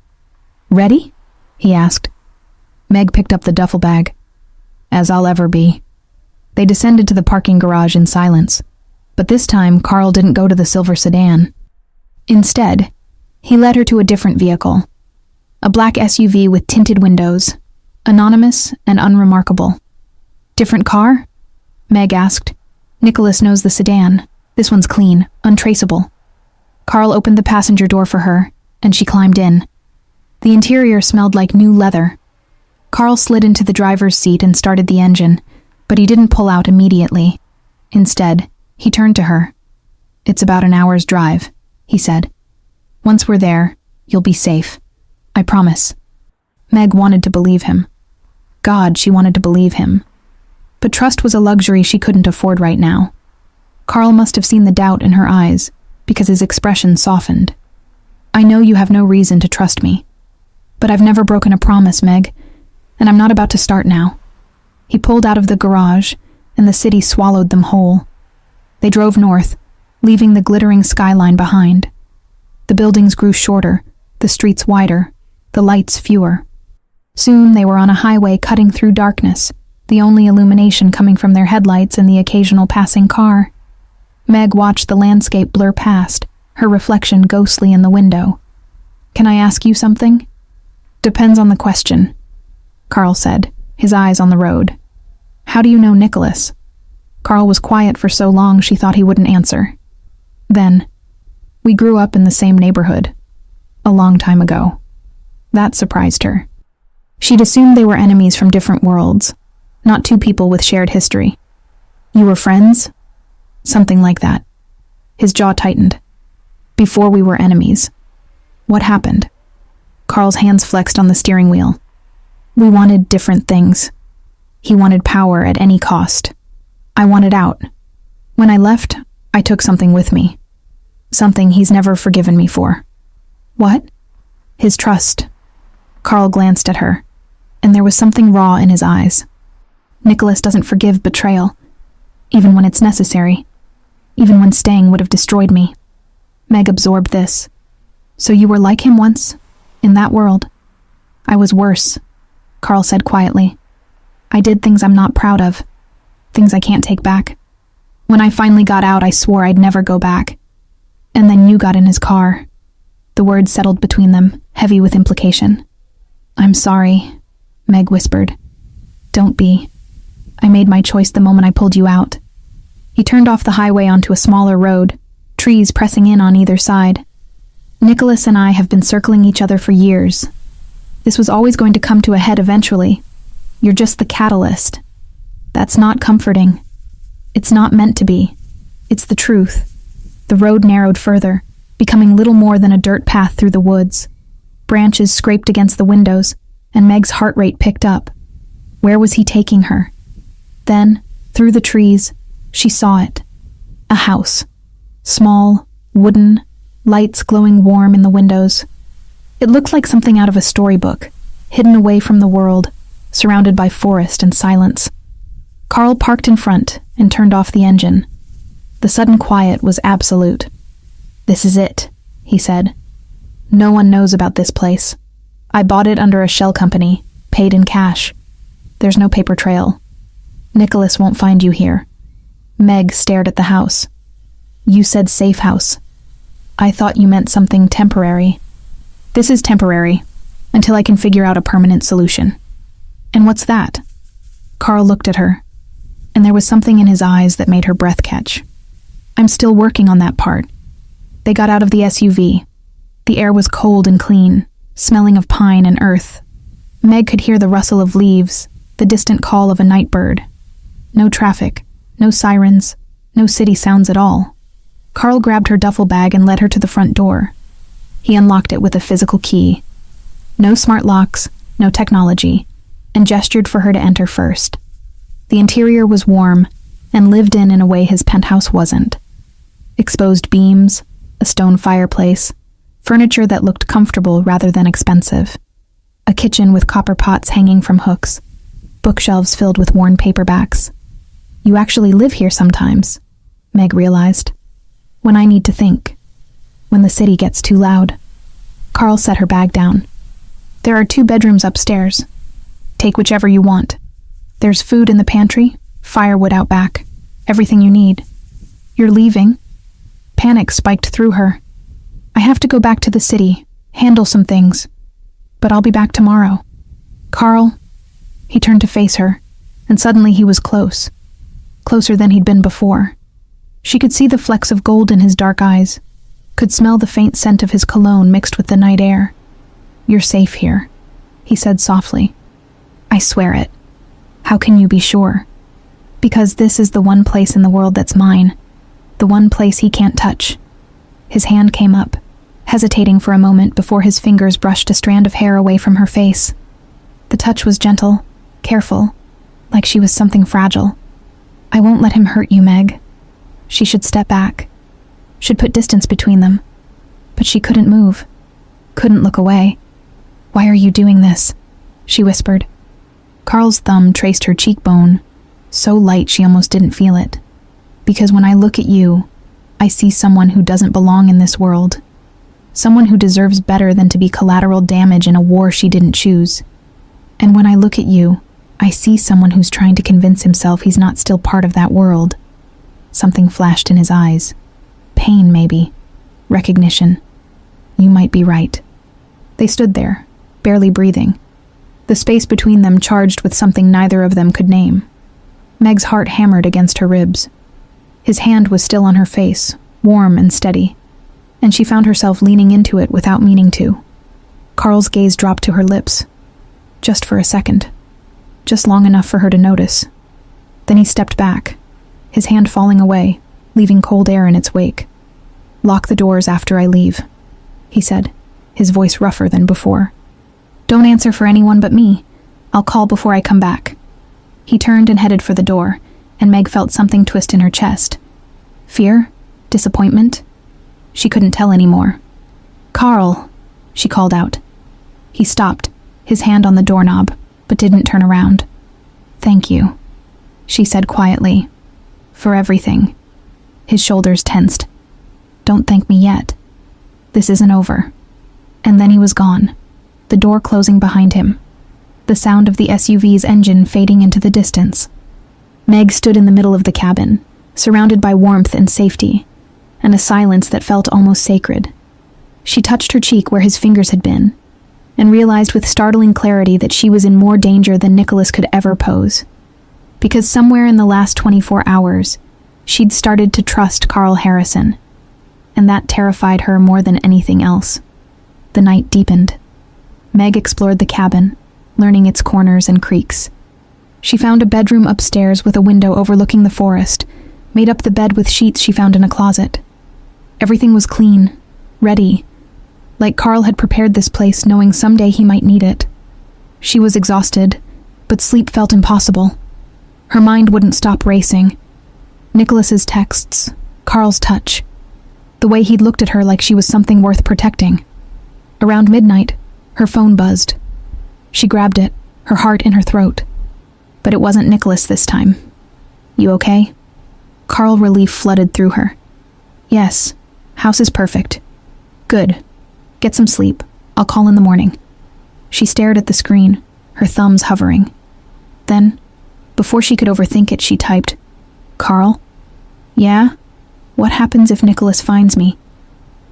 Ready? He asked. Meg picked up the duffel bag. As I'll ever be. They descended to the parking garage in silence, but this time Carl didn't go to the silver sedan. Instead, he led her to a different vehicle. A black SUV with tinted windows, anonymous and unremarkable. Different car? Meg asked. Nicholas knows the sedan. This one's clean, untraceable. Carl opened the passenger door for her, and she climbed in. The interior smelled like new leather. Carl slid into the driver's seat and started the engine, but he didn't pull out immediately. Instead, he turned to her. It's about an hour's drive, he said. Once we're there, you'll be safe. I promise. Meg wanted to believe him. God, she wanted to believe him. But trust was a luxury she couldn't afford right now. Carl must have seen the doubt in her eyes, because his expression softened. I know you have no reason to trust me. But I've never broken a promise, Meg, and I'm not about to start now. He pulled out of the garage, and the city swallowed them whole. They drove north, leaving the glittering skyline behind. The buildings grew shorter, the streets wider, the lights fewer. Soon they were on a highway cutting through darkness, the only illumination coming from their headlights and the occasional passing car. Meg watched the landscape blur past, her reflection ghostly in the window. Can I ask you something? Depends on the question, Carl said, his eyes on the road. How do you know Nicholas? Carl was quiet for so long she thought he wouldn't answer. Then, we grew up in the same neighborhood. A long time ago. That surprised her. She'd assumed they were enemies from different worlds, not two people with shared history. You were friends? Something like that. His jaw tightened. Before we were enemies. What happened? Carl's hands flexed on the steering wheel. We wanted different things. He wanted power at any cost. I wanted out. When I left, I took something with me. Something he's never forgiven me for. What? His trust. Carl glanced at her, and there was something raw in his eyes. Nicholas doesn't forgive betrayal, even when it's necessary, even when staying would have destroyed me. Meg absorbed this. So you were like him once, in that world? I was worse, Carl said quietly. I did things I'm not proud of, things I can't take back. When I finally got out, I swore I'd never go back. And then you got in his car. The words settled between them, heavy with implication. I'm sorry, Meg whispered. Don't be. I made my choice the moment I pulled you out. He turned off the highway onto a smaller road, trees pressing in on either side. Nicholas and I have been circling each other for years. This was always going to come to a head eventually. You're just the catalyst. That's not comforting. It's not meant to be. It's the truth. The road narrowed further, becoming little more than a dirt path through the woods. Branches scraped against the windows, and Meg's heart rate picked up. Where was he taking her? Then, through the trees, she saw it. A house. Small, wooden, lights glowing warm in the windows. It looked like something out of a storybook, hidden away from the world, surrounded by forest and silence. Carl parked in front and turned off the engine. The sudden quiet was absolute. This is it, he said. No one knows about this place. I bought it under a shell company, paid in cash. There's no paper trail. Nicholas won't find you here. Meg stared at the house. You said safe house. I thought you meant something temporary. This is temporary, until I can figure out a permanent solution. And what's that? Carl looked at her, and there was something in his eyes that made her breath catch. I'm still working on that part. They got out of the SUV. The air was cold and clean, smelling of pine and earth. Meg could hear the rustle of leaves, the distant call of a night bird. No traffic, no sirens, no city sounds at all. Carl grabbed her duffel bag and led her to the front door. He unlocked it with a physical key. No smart locks, no technology, and gestured for her to enter first. The interior was warm and lived in a way his penthouse wasn't. Exposed beams, a stone fireplace, furniture that looked comfortable rather than expensive, a kitchen with copper pots hanging from hooks, bookshelves filled with worn paperbacks. You actually live here sometimes, Meg realized. When I need to think. When the city gets too loud. Carl set her bag down. There are 2 bedrooms upstairs. Take whichever you want. There's food in the pantry, firewood out back, everything you need. You're leaving? Panic spiked through her. I have to go back to the city, handle some things. But I'll be back tomorrow. Carl? He turned to face her, and suddenly he was close. Closer than he'd been before. She could see the flecks of gold in his dark eyes, could smell the faint scent of his cologne mixed with the night air. You're safe here, he said softly. I swear it. How can you be sure? Because this is the one place in the world that's mine, the one place he can't touch. His hand came up, hesitating for a moment before his fingers brushed a strand of hair away from her face. The touch was gentle, careful, like she was something fragile. I won't let him hurt you, Meg. She should step back, should put distance between them. But she couldn't move, couldn't look away. Why are you doing this? She whispered. Carl's thumb traced her cheekbone, so light she almost didn't feel it. Because when I look at you, I see someone who doesn't belong in this world. Someone who deserves better than to be collateral damage in a war she didn't choose. And when I look at you, I see someone who's trying to convince himself he's not still part of that world. Something flashed in his eyes. Pain, maybe. Recognition. You might be right. They stood there, barely breathing. The space between them charged with something neither of them could name. Meg's heart hammered against her ribs. His hand was still on her face, warm and steady, and she found herself leaning into it without meaning to. Carl's gaze dropped to her lips. Just for a second. Just long enough for her to notice. Then he stepped back, his hand falling away, leaving cold air in its wake. Lock the doors after I leave, he said, his voice rougher than before. Don't answer for anyone but me. I'll call before I come back. He turned and headed for the door, and Meg felt something twist in her chest. Fear? Disappointment? She couldn't tell anymore. Carl, she called out. He stopped, his hand on the doorknob, but didn't turn around. Thank you, she said quietly. For everything. His shoulders tensed. Don't thank me yet. This isn't over. And then he was gone, the door closing behind him, the sound of the SUV's engine fading into the distance. Meg stood in the middle of the cabin, surrounded by warmth and safety, and a silence that felt almost sacred. She touched her cheek where his fingers had been, and realized with startling clarity that she was in more danger than Nicholas could ever pose. Because somewhere in the last 24 hours, she'd started to trust Carl Harrison, and that terrified her more than anything else. The night deepened. Meg explored the cabin, learning its corners and creaks. She found a bedroom upstairs with a window overlooking the forest, made up the bed with sheets she found in a closet. Everything was clean, ready, like Carl had prepared this place knowing someday he might need it. She was exhausted, but sleep felt impossible. Her mind wouldn't stop racing. Nicholas's texts, Carl's touch, the way he'd looked at her like she was something worth protecting. Around midnight, her phone buzzed. She grabbed it, her heart in her throat. But it wasn't Nicholas this time. You okay? Carl relief flooded through her. Yes, house is perfect. Good. Get some sleep. I'll call in the morning. She stared at the screen, her thumbs hovering. Then, before she could overthink it, she typed, Carl? Yeah? What happens if Nicholas finds me?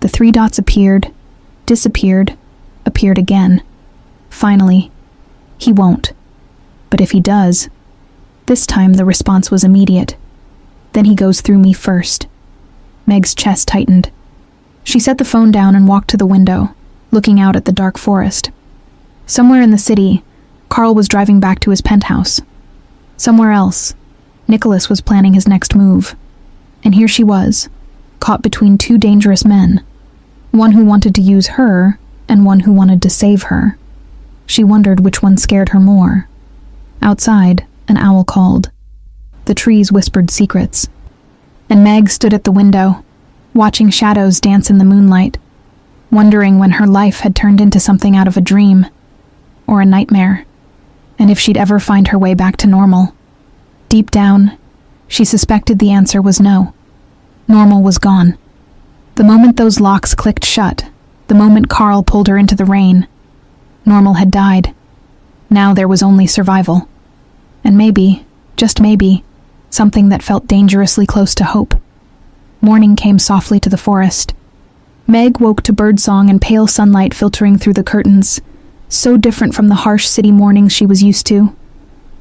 The 3 dots appeared, disappeared, appeared again. Finally, he won't. But if he does, this time the response was immediate. Then he goes through me first. Meg's chest tightened. She set the phone down and walked to the window, looking out at the dark forest. Somewhere in the city, Carl was driving back to his penthouse. Somewhere else, Nicholas was planning his next move. And here she was, caught between 2 dangerous men. One who wanted to use her, and one who wanted to save her. She wondered which one scared her more. Outside, an owl called. The trees whispered secrets. And Meg stood at the window, watching shadows dance in the moonlight, wondering when her life had turned into something out of a dream, or a nightmare, and if she'd ever find her way back to normal. Deep down, she suspected the answer was no. Normal was gone. The moment those locks clicked shut, the moment Carl pulled her into the rain, normal had died. Now there was only survival. And maybe, just maybe, something that felt dangerously close to hope. Morning came softly to the forest. Meg woke to birdsong and pale sunlight filtering through the curtains, so different from the harsh city mornings she was used to.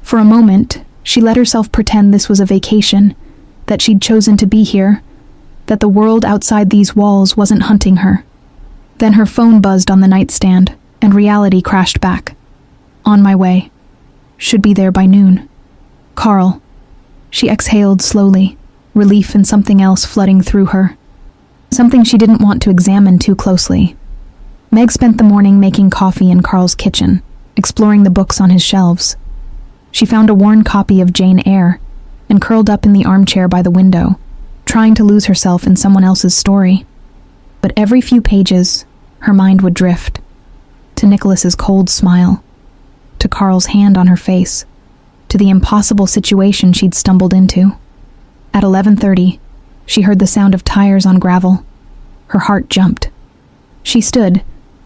For a moment, she let herself pretend this was a vacation, that she'd chosen to be here, that the world outside these walls wasn't hunting her. Then her phone buzzed on the nightstand, and reality crashed back. On my way. Should be there by noon. Carl. She exhaled slowly, relief and something else flooding through her. Something she didn't want to examine too closely. Meg spent the morning making coffee in Carl's kitchen, exploring the books on his shelves. She found a worn copy of Jane Eyre and curled up in the armchair by the window, trying to lose herself in someone else's story. But every few pages, her mind would drift. To Nicholas's cold smile, to Carl's hand on her face, to the impossible situation she'd stumbled into. At 11:30, she heard the sound of tires on gravel. Her heart jumped. She stood,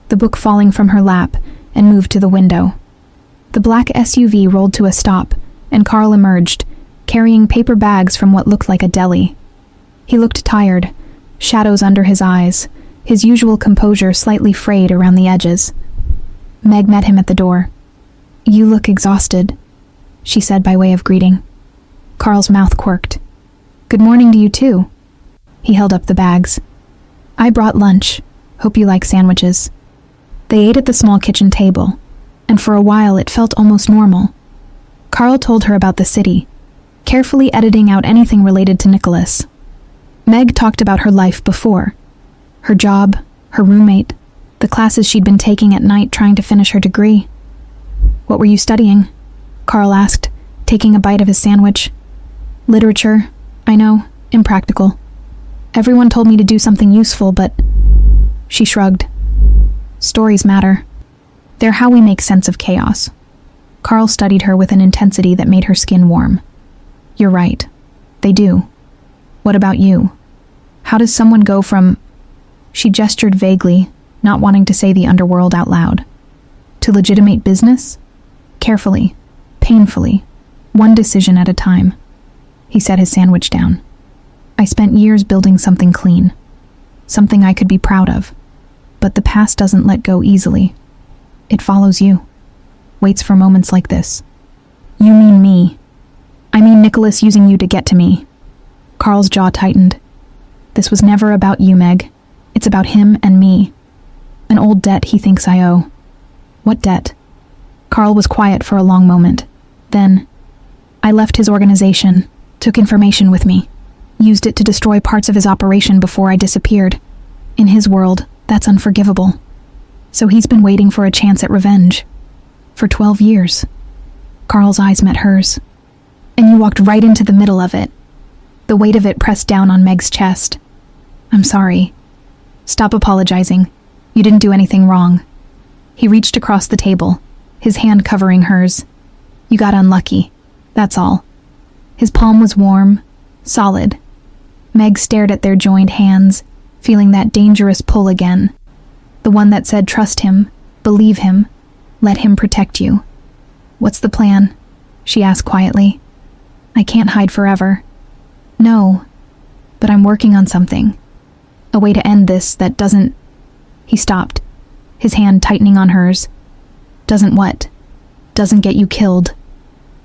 the book falling from her lap, and moved to the window. The black SUV rolled to a stop, and Carl emerged, carrying paper bags from what looked like a deli. He looked tired, shadows under his eyes, his usual composure slightly frayed around the edges. Meg met him at the door. "You look exhausted," she said by way of greeting. Carl's mouth quirked. "Good morning to you too." He held up the bags. "I brought lunch. Hope you like sandwiches." They ate at the small kitchen table, and for a while it felt almost normal. Carl told her about the city, carefully editing out anything related to Nicholas. Meg talked about her life before. Her job, her roommate, the classes she'd been taking at night trying to finish her degree. "What were you studying?" Carl asked, taking a bite of his sandwich. "Literature. I know, impractical. Everyone told me to do something useful, but..." She shrugged. "Stories matter. They're how we make sense of chaos." Carl studied her with an intensity that made her skin warm. "You're right. They do. What about you? How does someone go from..." She gestured vaguely, not wanting to say the underworld out loud. "To legitimate business? Carefully, painfully, one decision at a time." He set his sandwich down. "I spent years building something clean, something I could be proud of. But the past doesn't let go easily. It follows you, waits for moments like this." "You mean me?" "I mean Nicholas using you to get to me." Carl's jaw tightened. "This was never about you, Meg. It's about him and me. An old debt he thinks I owe." "What debt?" Carl was quiet for a long moment. Then, "I left his organization, took information with me, used it to destroy parts of his operation before I disappeared. In his world, that's unforgivable. So he's been waiting for a chance at revenge. For 12 years. Carl's eyes met hers. "And you walked right into the middle of it." The weight of it pressed down on Meg's chest. "I'm sorry." "Stop apologizing. You didn't do anything wrong." He reached across the table, his hand covering hers. "You got unlucky. That's all." His palm was warm, solid. Meg stared at their joined hands, feeling that dangerous pull again. The one that said trust him, believe him, let him protect you. "What's the plan?" she asked quietly. "I can't hide forever." "No, but I'm working on something. A way to end this that doesn't..." He stopped, his hand tightening on hers. "Doesn't what?" "Doesn't get you killed."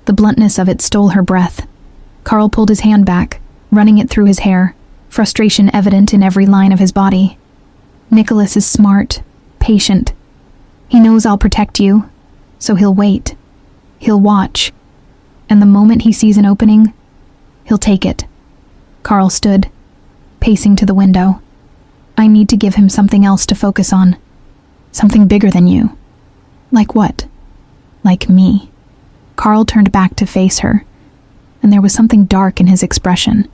The bluntness of it stole her breath. Carl pulled his hand back, running it through his hair, frustration evident in every line of his body. "Nicholas is smart, patient. He knows I'll protect you, so he'll wait. He'll watch. And the moment he sees an opening, he'll take it." Carl stood, pacing to the window. "I need to give him something else to focus on. Something bigger than you." Like what? Like me. Carl turned back to face her, and there was something dark in his expression.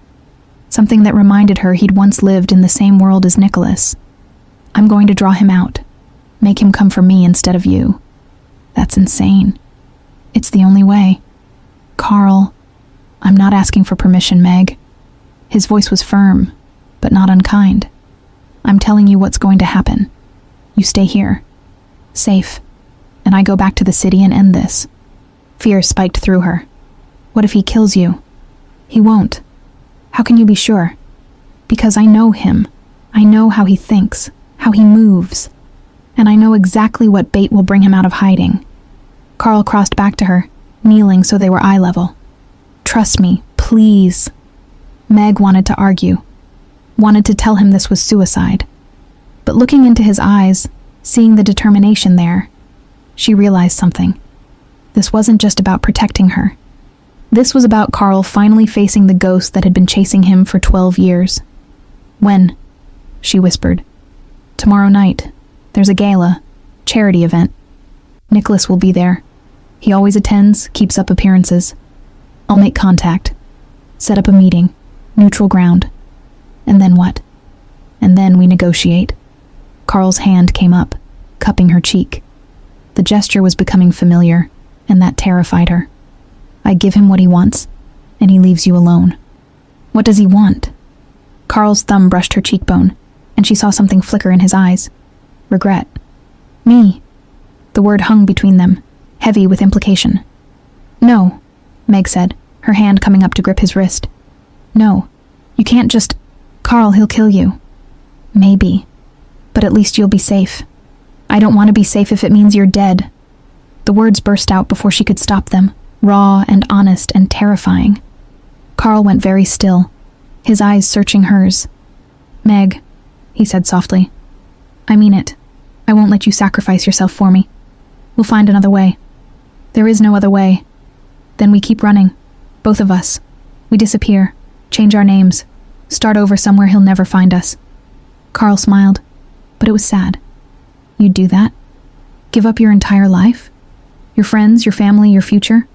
Something that reminded her he'd once lived in the same world as Nicholas. I'm going to draw him out. Make him come for me instead of you. That's insane. It's the only way. Carl, I'm not asking for permission, Meg. His voice was firm, but not unkind. I'm telling you what's going to happen. You stay here, safe, and I go back to the city and end this. Fear spiked through her. What if he kills you? He won't. How can you be sure? Because I know him. I know how he thinks, how he moves, and I know exactly what bait will bring him out of hiding. Carl crossed back to her, kneeling so they were eye level. Trust me, please. Meg wanted to argue, wanted to tell him this was suicide. But looking into his eyes, seeing the determination there, she realized something. This wasn't just about protecting her. This was about Carl finally facing the ghost that had been chasing him for 12 years. When? She whispered. Tomorrow night. There's a gala, charity event. Nicholas will be there. He always attends, keeps up appearances. I'll make contact. Set up a meeting. Neutral ground. And then what? And then we negotiate. Carl's hand came up, cupping her cheek. The gesture was becoming familiar, and that terrified her. I give him what he wants, and he leaves you alone. What does he want? Carl's thumb brushed her cheekbone, and she saw something flicker in his eyes. Regret. Me. The word hung between them, heavy with implication. No, Meg said, her hand coming up to grip his wrist. No, you can't just... Carl, he'll kill you. Maybe. But at least you'll be safe. I don't want to be safe if it means you're dead. The words burst out before she could stop them, raw and honest and terrifying. Carl went very still, his eyes searching hers. Meg, he said softly. I mean it. I won't let you sacrifice yourself for me. We'll find another way. There is no other way. Then we keep running. Both of us. We disappear. Change our names. Start over somewhere he'll never find us. Carl smiled, but it was sad. You'd do that? Give up your entire life? Your friends, your family, your future?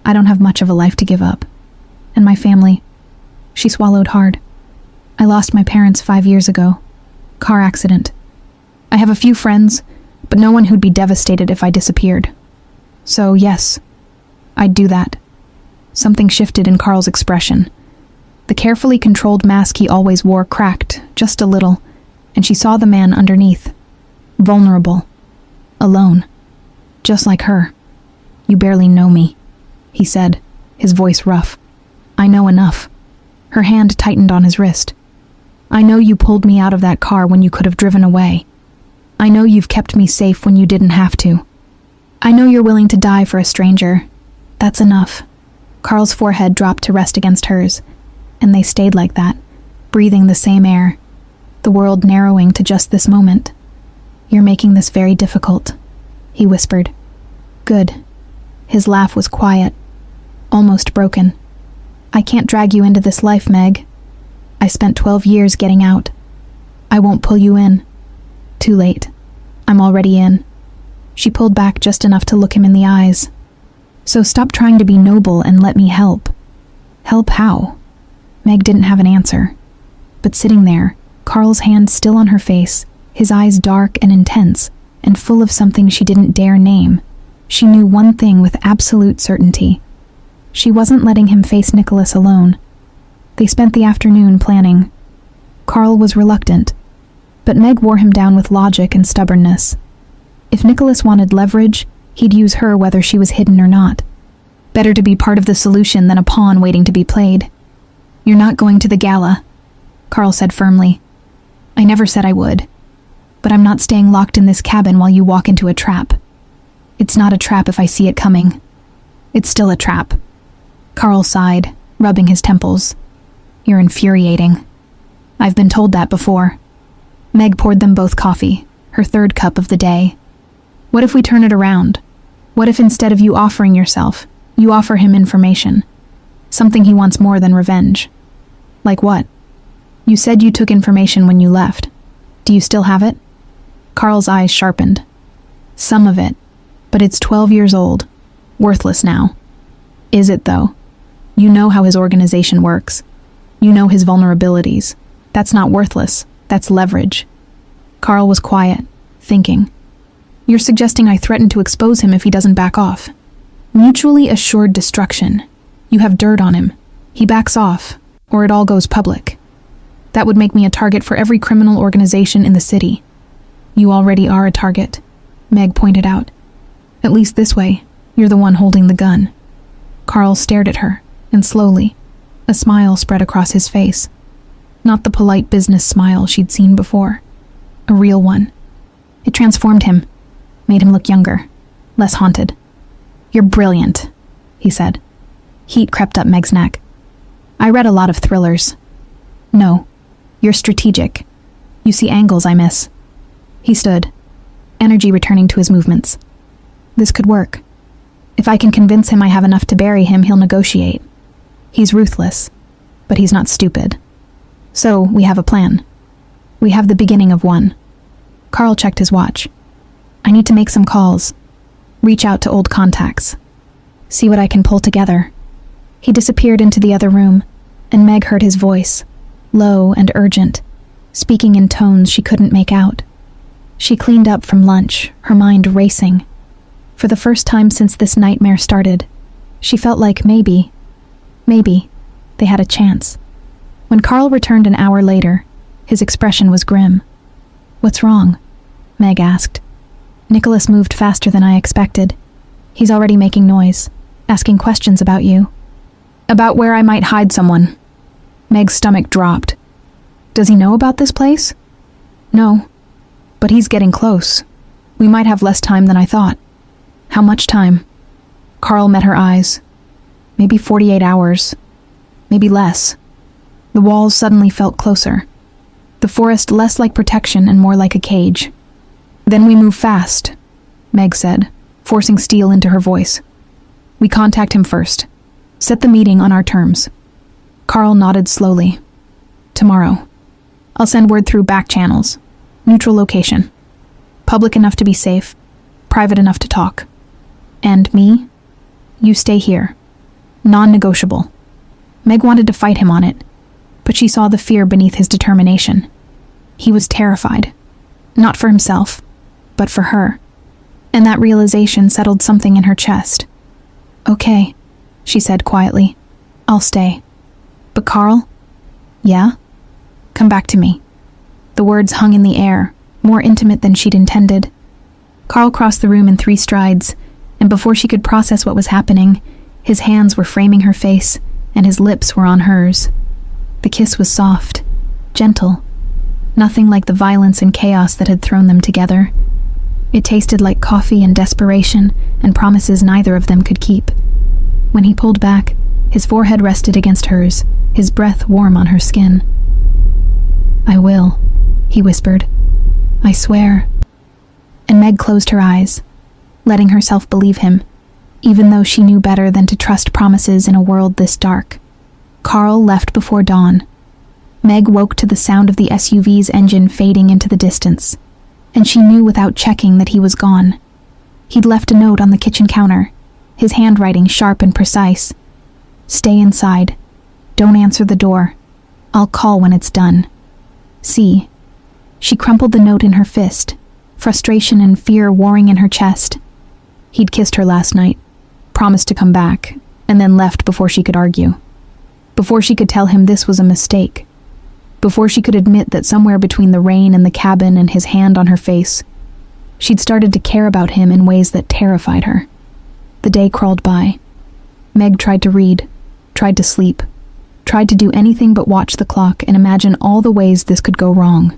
I don't have much of a life to give up. And my family. She swallowed hard. I lost my parents 5 years ago. Car accident. I have a few friends, but no one who'd be devastated if I disappeared. So yes, I'd do that. Something shifted in Carl's expression. The carefully controlled mask he always wore cracked, just a little, and she saw the man underneath. Vulnerable. Alone. Just like her. You barely know me, he said, his voice rough. I know enough. Her hand tightened on his wrist. I know you pulled me out of that car when you could have driven away. I know you've kept me safe when you didn't have to. I know you're willing to die for a stranger. That's enough. Carl's forehead dropped to rest against hers, and they stayed like that, breathing the same air, the world narrowing to just this moment. You're making this very difficult, he whispered. Good. His laugh was quiet, almost broken. I can't drag you into this life, Meg. I spent 12 years getting out. I won't pull you in. Too late. I'm already in. She pulled back just enough to look him in the eyes. So stop trying to be noble and let me help. Help how? Meg didn't have an answer. But sitting there, Carl's hand still on her face, his eyes dark and intense, and full of something she didn't dare name, she knew one thing with absolute certainty. She wasn't letting him face Nicholas alone. They spent the afternoon planning. Carl was reluctant, but Meg wore him down with logic and stubbornness. If Nicholas wanted leverage, he'd use her whether she was hidden or not. Better to be part of the solution than a pawn waiting to be played. You're not going to the gala, Carl said firmly. I never said I would. But I'm not staying locked in this cabin while you walk into a trap. It's not a trap if I see it coming. It's still a trap. Carl sighed, rubbing his temples. You're infuriating. I've been told that before. Meg poured them both coffee, her third cup of the day. What if we turn it around? What if instead of you offering yourself, you offer him information? Something he wants more than revenge. Like what? You said you took information when you left. Do you still have it? Carl's eyes sharpened. Some of it. But it's 12 years old. Worthless now. Is it, though? You know how his organization works. You know his vulnerabilities. That's not worthless. That's leverage. Carl was quiet, thinking. You're suggesting I threaten to expose him if he doesn't back off. Mutually assured destruction. You have dirt on him. He backs off, or it all goes public. That would make me a target for every criminal organization in the city. You already are a target, Meg pointed out. At least this way, you're the one holding the gun. Carl stared at her, and slowly, a smile spread across his face. Not the polite business smile she'd seen before. A real one. It transformed him, made him look younger, less haunted. You're brilliant, he said. Heat crept up Meg's neck. I read a lot of thrillers. No, you're strategic. You see angles I miss. He stood, energy returning to his movements. This could work. If I can convince him I have enough to bury him, he'll negotiate. He's ruthless, but he's not stupid. So, we have a plan. We have the beginning of one. Carl checked his watch. I need to make some calls. Reach out to old contacts. See what I can pull together. He disappeared into the other room, and Meg heard his voice, low and urgent, speaking in tones she couldn't make out. She cleaned up from lunch, her mind racing. For the first time since this nightmare started, she felt like maybe, they had a chance. When Carl returned an hour later, his expression was grim. What's wrong? Meg asked. Nicholas moved faster than I expected. He's already making noise, asking questions about you. About where I might hide someone. Meg's stomach dropped. Does he know about this place? No, but he's getting close. We might have less time than I thought. How much time? Carl met her eyes. Maybe 48 hours. Maybe less. The walls suddenly felt closer. The forest less like protection and more like a cage. Then we move fast, Meg said, forcing steel into her voice. We contact him first. Set the meeting on our terms. Carl nodded slowly. Tomorrow. I'll send word through back channels. Neutral location. Public enough to be safe. Private enough to talk. And me? You stay here. Non-negotiable. Meg wanted to fight him on it, but she saw the fear beneath his determination. He was terrified. Not for himself, but for her. And that realization settled something in her chest. Okay, she said quietly. I'll stay. But Carl? Yeah? Come back to me. The words hung in the air, more intimate than she'd intended. Carl crossed the room in 3 strides, and before she could process what was happening, his hands were framing her face, and his lips were on hers. The kiss was soft, gentle, nothing like the violence and chaos that had thrown them together. It tasted like coffee and desperation, and promises neither of them could keep. When he pulled back, his forehead rested against hers, his breath warm on her skin. I will, he whispered. I swear. And Meg closed her eyes, letting herself believe him, even though she knew better than to trust promises in a world this dark. Carl left before dawn. Meg woke to the sound of the SUV's engine fading into the distance, and she knew without checking that he was gone. He'd left a note on the kitchen counter, his handwriting sharp and precise. Stay inside. Don't answer the door. I'll call when it's done. See. She crumpled the note in her fist, frustration and fear warring in her chest. He'd kissed her last night, promised to come back, and then left before she could argue. Before she could tell him this was a mistake. Before she could admit that somewhere between the rain and the cabin and his hand on her face, she'd started to care about him in ways that terrified her. The day crawled by. Meg tried to read, tried to sleep, tried to do anything but watch the clock and imagine all the ways this could go wrong.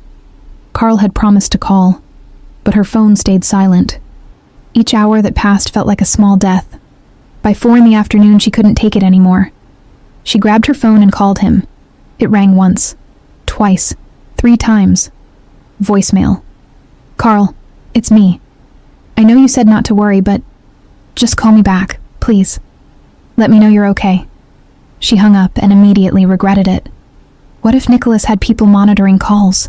Carl had promised to call, but her phone stayed silent. Each hour that passed felt like a small death. By 4 p.m, she couldn't take it anymore. She grabbed her phone and called him. It rang once, twice, 3 times. Voicemail. Carl, it's me. I know you said not to worry, but just call me back, please. Let me know you're okay. She hung up and immediately regretted it. What if Nicholas had people monitoring calls?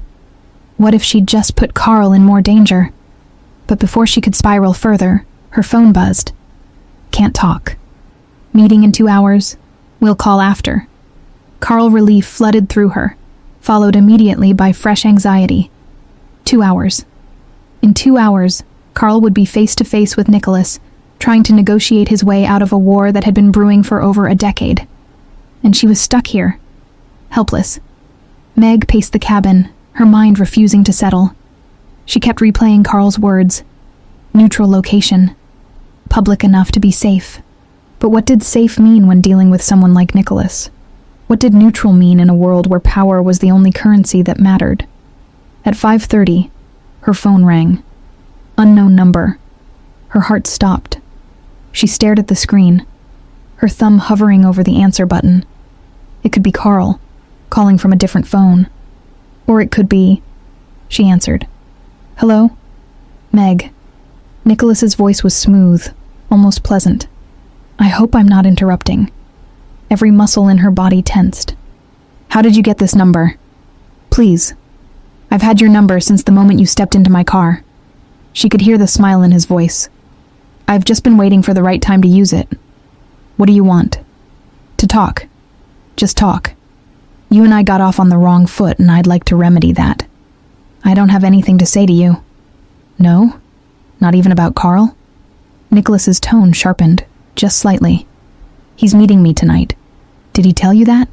What if she'd just put Carl in more danger? But before she could spiral further, Her phone buzzed. Can't talk. Meeting in 2 hours. We'll call after. Carl relief flooded through her, followed immediately by fresh anxiety. 2 hours. In 2 hours, Carl would be face to face with Nicholas, trying to negotiate his way out of a war that had been brewing for over a decade. And she was stuck here, helpless. Meg paced the cabin, her mind refusing to settle. She kept replaying Carl's words. Neutral location. Public enough to be safe. But what did safe mean when dealing with someone like Nicholas? What did neutral mean in a world where power was the only currency that mattered? At 5:30, her phone rang. Unknown number. Her heart stopped. She stared at the screen, her thumb hovering over the answer button. It could be Carl, calling from a different phone. Or it could be... She answered. Hello? Meg. Nicholas's voice was smooth, almost pleasant. I hope I'm not interrupting. Every muscle in her body tensed. How did you get this number? Please. I've had your number since the moment you stepped into my car. She could hear the smile in his voice. I've just been waiting for the right time to use it. What do you want? To talk. Just talk. You and I got off on the wrong foot, and I'd like to remedy that. I don't have anything to say to you. No? Not even about Carl? Nicholas's tone sharpened, just slightly. He's meeting me tonight. Did he tell you that?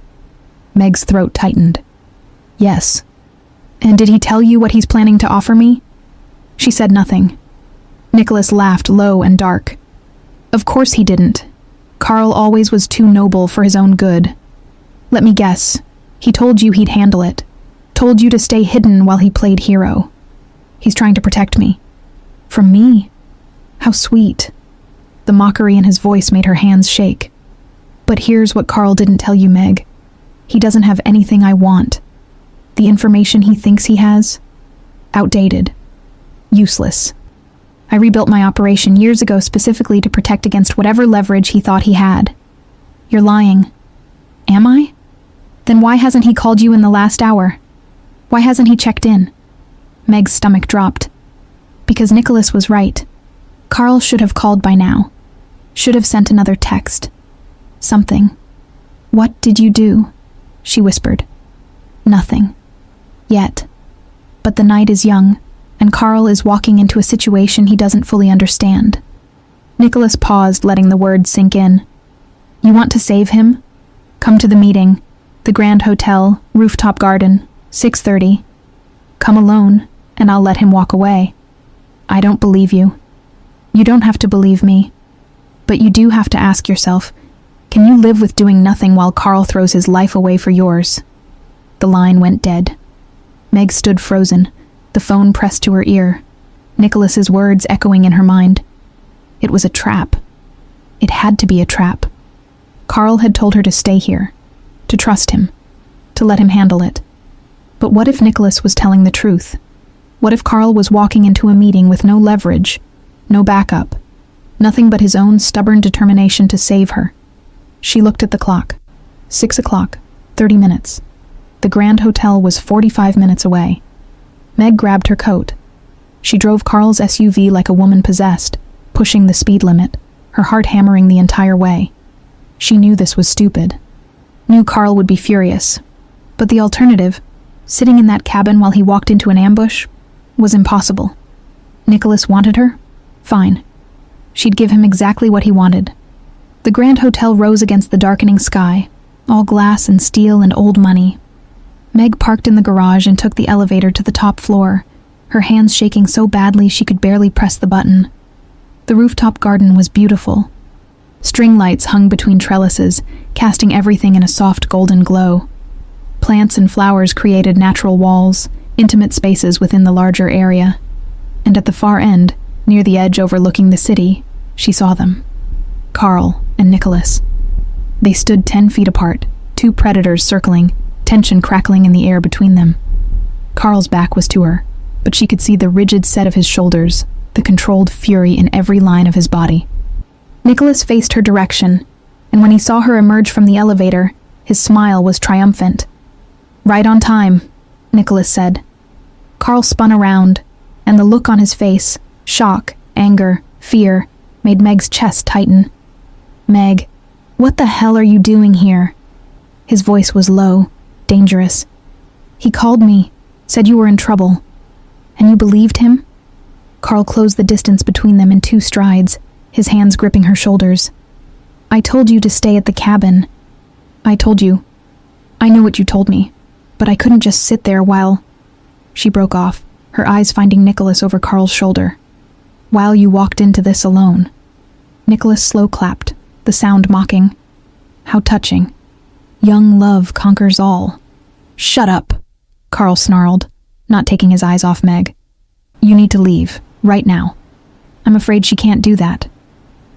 Meg's throat tightened. Yes. And did he tell you what he's planning to offer me? She said nothing. Nicholas laughed low and dark. Of course he didn't. Carl always was too noble for his own good. Let me guess. He told you he'd handle it. Told you to stay hidden while he played hero. He's trying to protect me. From me? How sweet. The mockery in his voice made her hands shake. But here's what Carl didn't tell you, Meg. He doesn't have anything I want. The information he thinks he has? Outdated. Useless. I rebuilt my operation years ago specifically to protect against whatever leverage he thought he had. You're lying. Am I? Then why hasn't he called you in the last hour? Why hasn't he checked in? Meg's stomach dropped. Because Nicholas was right. Carl should have called by now. Should have sent another text. Something. What did you do? She whispered. Nothing. Yet. But the night is young, and Carl is walking into a situation he doesn't fully understand. Nicholas paused, letting the words sink in. You want to save him? Come to the meeting. The Grand Hotel, rooftop garden, 6:30. Come alone, and I'll let him walk away. I don't believe you. You don't have to believe me. But you do have to ask yourself, can you live with doing nothing while Carl throws his life away for yours? The line went dead. Meg stood frozen, the phone pressed to her ear, Nicholas's words echoing in her mind. It was a trap. It had to be a trap. Carl had told her to stay here, to trust him, to let him handle it. But what if Nicholas was telling the truth? What if Carl was walking into a meeting with no leverage, no backup, nothing but his own stubborn determination to save her? She looked at the clock. 6 o'clock, 30 minutes. The Grand Hotel was 45 minutes away. Meg grabbed her coat. She drove Carl's SUV like a woman possessed, pushing the speed limit, her heart hammering the entire way. She knew this was stupid. Knew Carl would be furious. But the alternative, sitting in that cabin while he walked into an ambush, was impossible. Nicholas wanted her? Fine. She'd give him exactly what he wanted. The Grand Hotel rose against the darkening sky, all glass and steel and old money. Meg parked in the garage and took the elevator to the top floor, her hands shaking so badly she could barely press the button. The rooftop garden was beautiful. String lights hung between trellises, casting everything in a soft golden glow. Plants and flowers created natural walls, intimate spaces within the larger area. And at the far end, near the edge overlooking the city, she saw them. Carl and Nicholas. They stood 10 feet apart, two predators circling, tension crackling in the air between them. Carl's back was to her, but she could see the rigid set of his shoulders, the controlled fury in every line of his body. Nicholas faced her direction, and when he saw her emerge from the elevator, his smile was triumphant. Right on time, Nicholas said. Carl spun around, and the look on his face, shock, anger, fear, made Meg's chest tighten. "Meg, what the hell are you doing here?" His voice was low, dangerous. "He called me, said you were in trouble. And you believed him?" Carl closed the distance between them in 2 strides, his hands gripping her shoulders. "I told you to stay at the cabin. I told you. I know what you told me, but I couldn't just sit there while—" She broke off, her eyes finding Nicholas over Carl's shoulder. "While you walked into this alone." Nicholas slow clapped, the sound mocking. "How touching. Young love conquers all." "Shut up," Carl snarled, not taking his eyes off Meg. "You need to leave, right now." "I'm afraid she can't do that."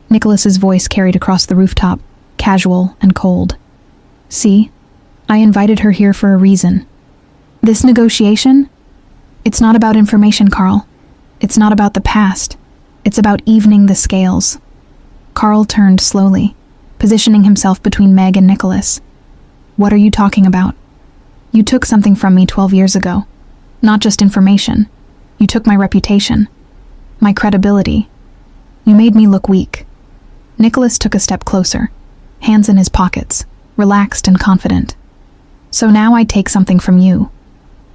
Nicholas's voice carried across the rooftop, casual and cold. "See, I invited her here for a reason. This negotiation? It's not about information, Carl. It's not about the past. It's about evening the scales." Carl turned slowly, positioning himself between Meg and Nicholas. "What are you talking about? You took something from me 12 years ago. Not just information. You took my reputation, my credibility. You made me look weak." Nicholas took a step closer, hands in his pockets, relaxed and confident. "So now I take something from you.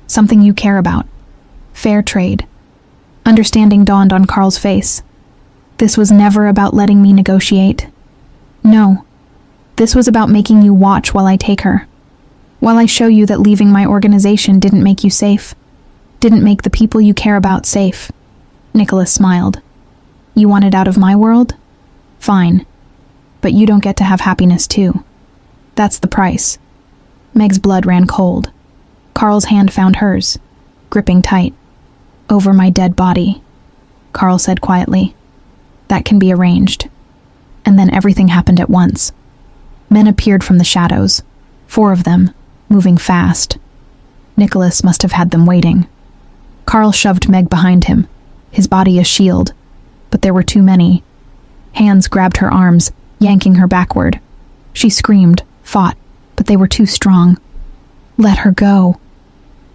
Something you care about. Fair trade." Understanding dawned on Carl's face. This was never about letting me negotiate. No. This was about making you watch while I take her. While I show you that leaving my organization didn't make you safe. Didn't make the people you care about safe. Nicholas smiled. "You want it out of my world? Fine. But you don't get to have happiness too. That's the price." Meg's blood ran cold. Carl's hand found hers, gripping tight. "Over my dead body," Carl said quietly. "That can be arranged." And then everything happened at once. Men appeared from the shadows, 4 of them, moving fast. Nicholas must have had them waiting. Carl shoved Meg behind him, his body a shield, but there were too many. Hands grabbed her arms, yanking her backward. She screamed, fought, but they were too strong. "Let her go."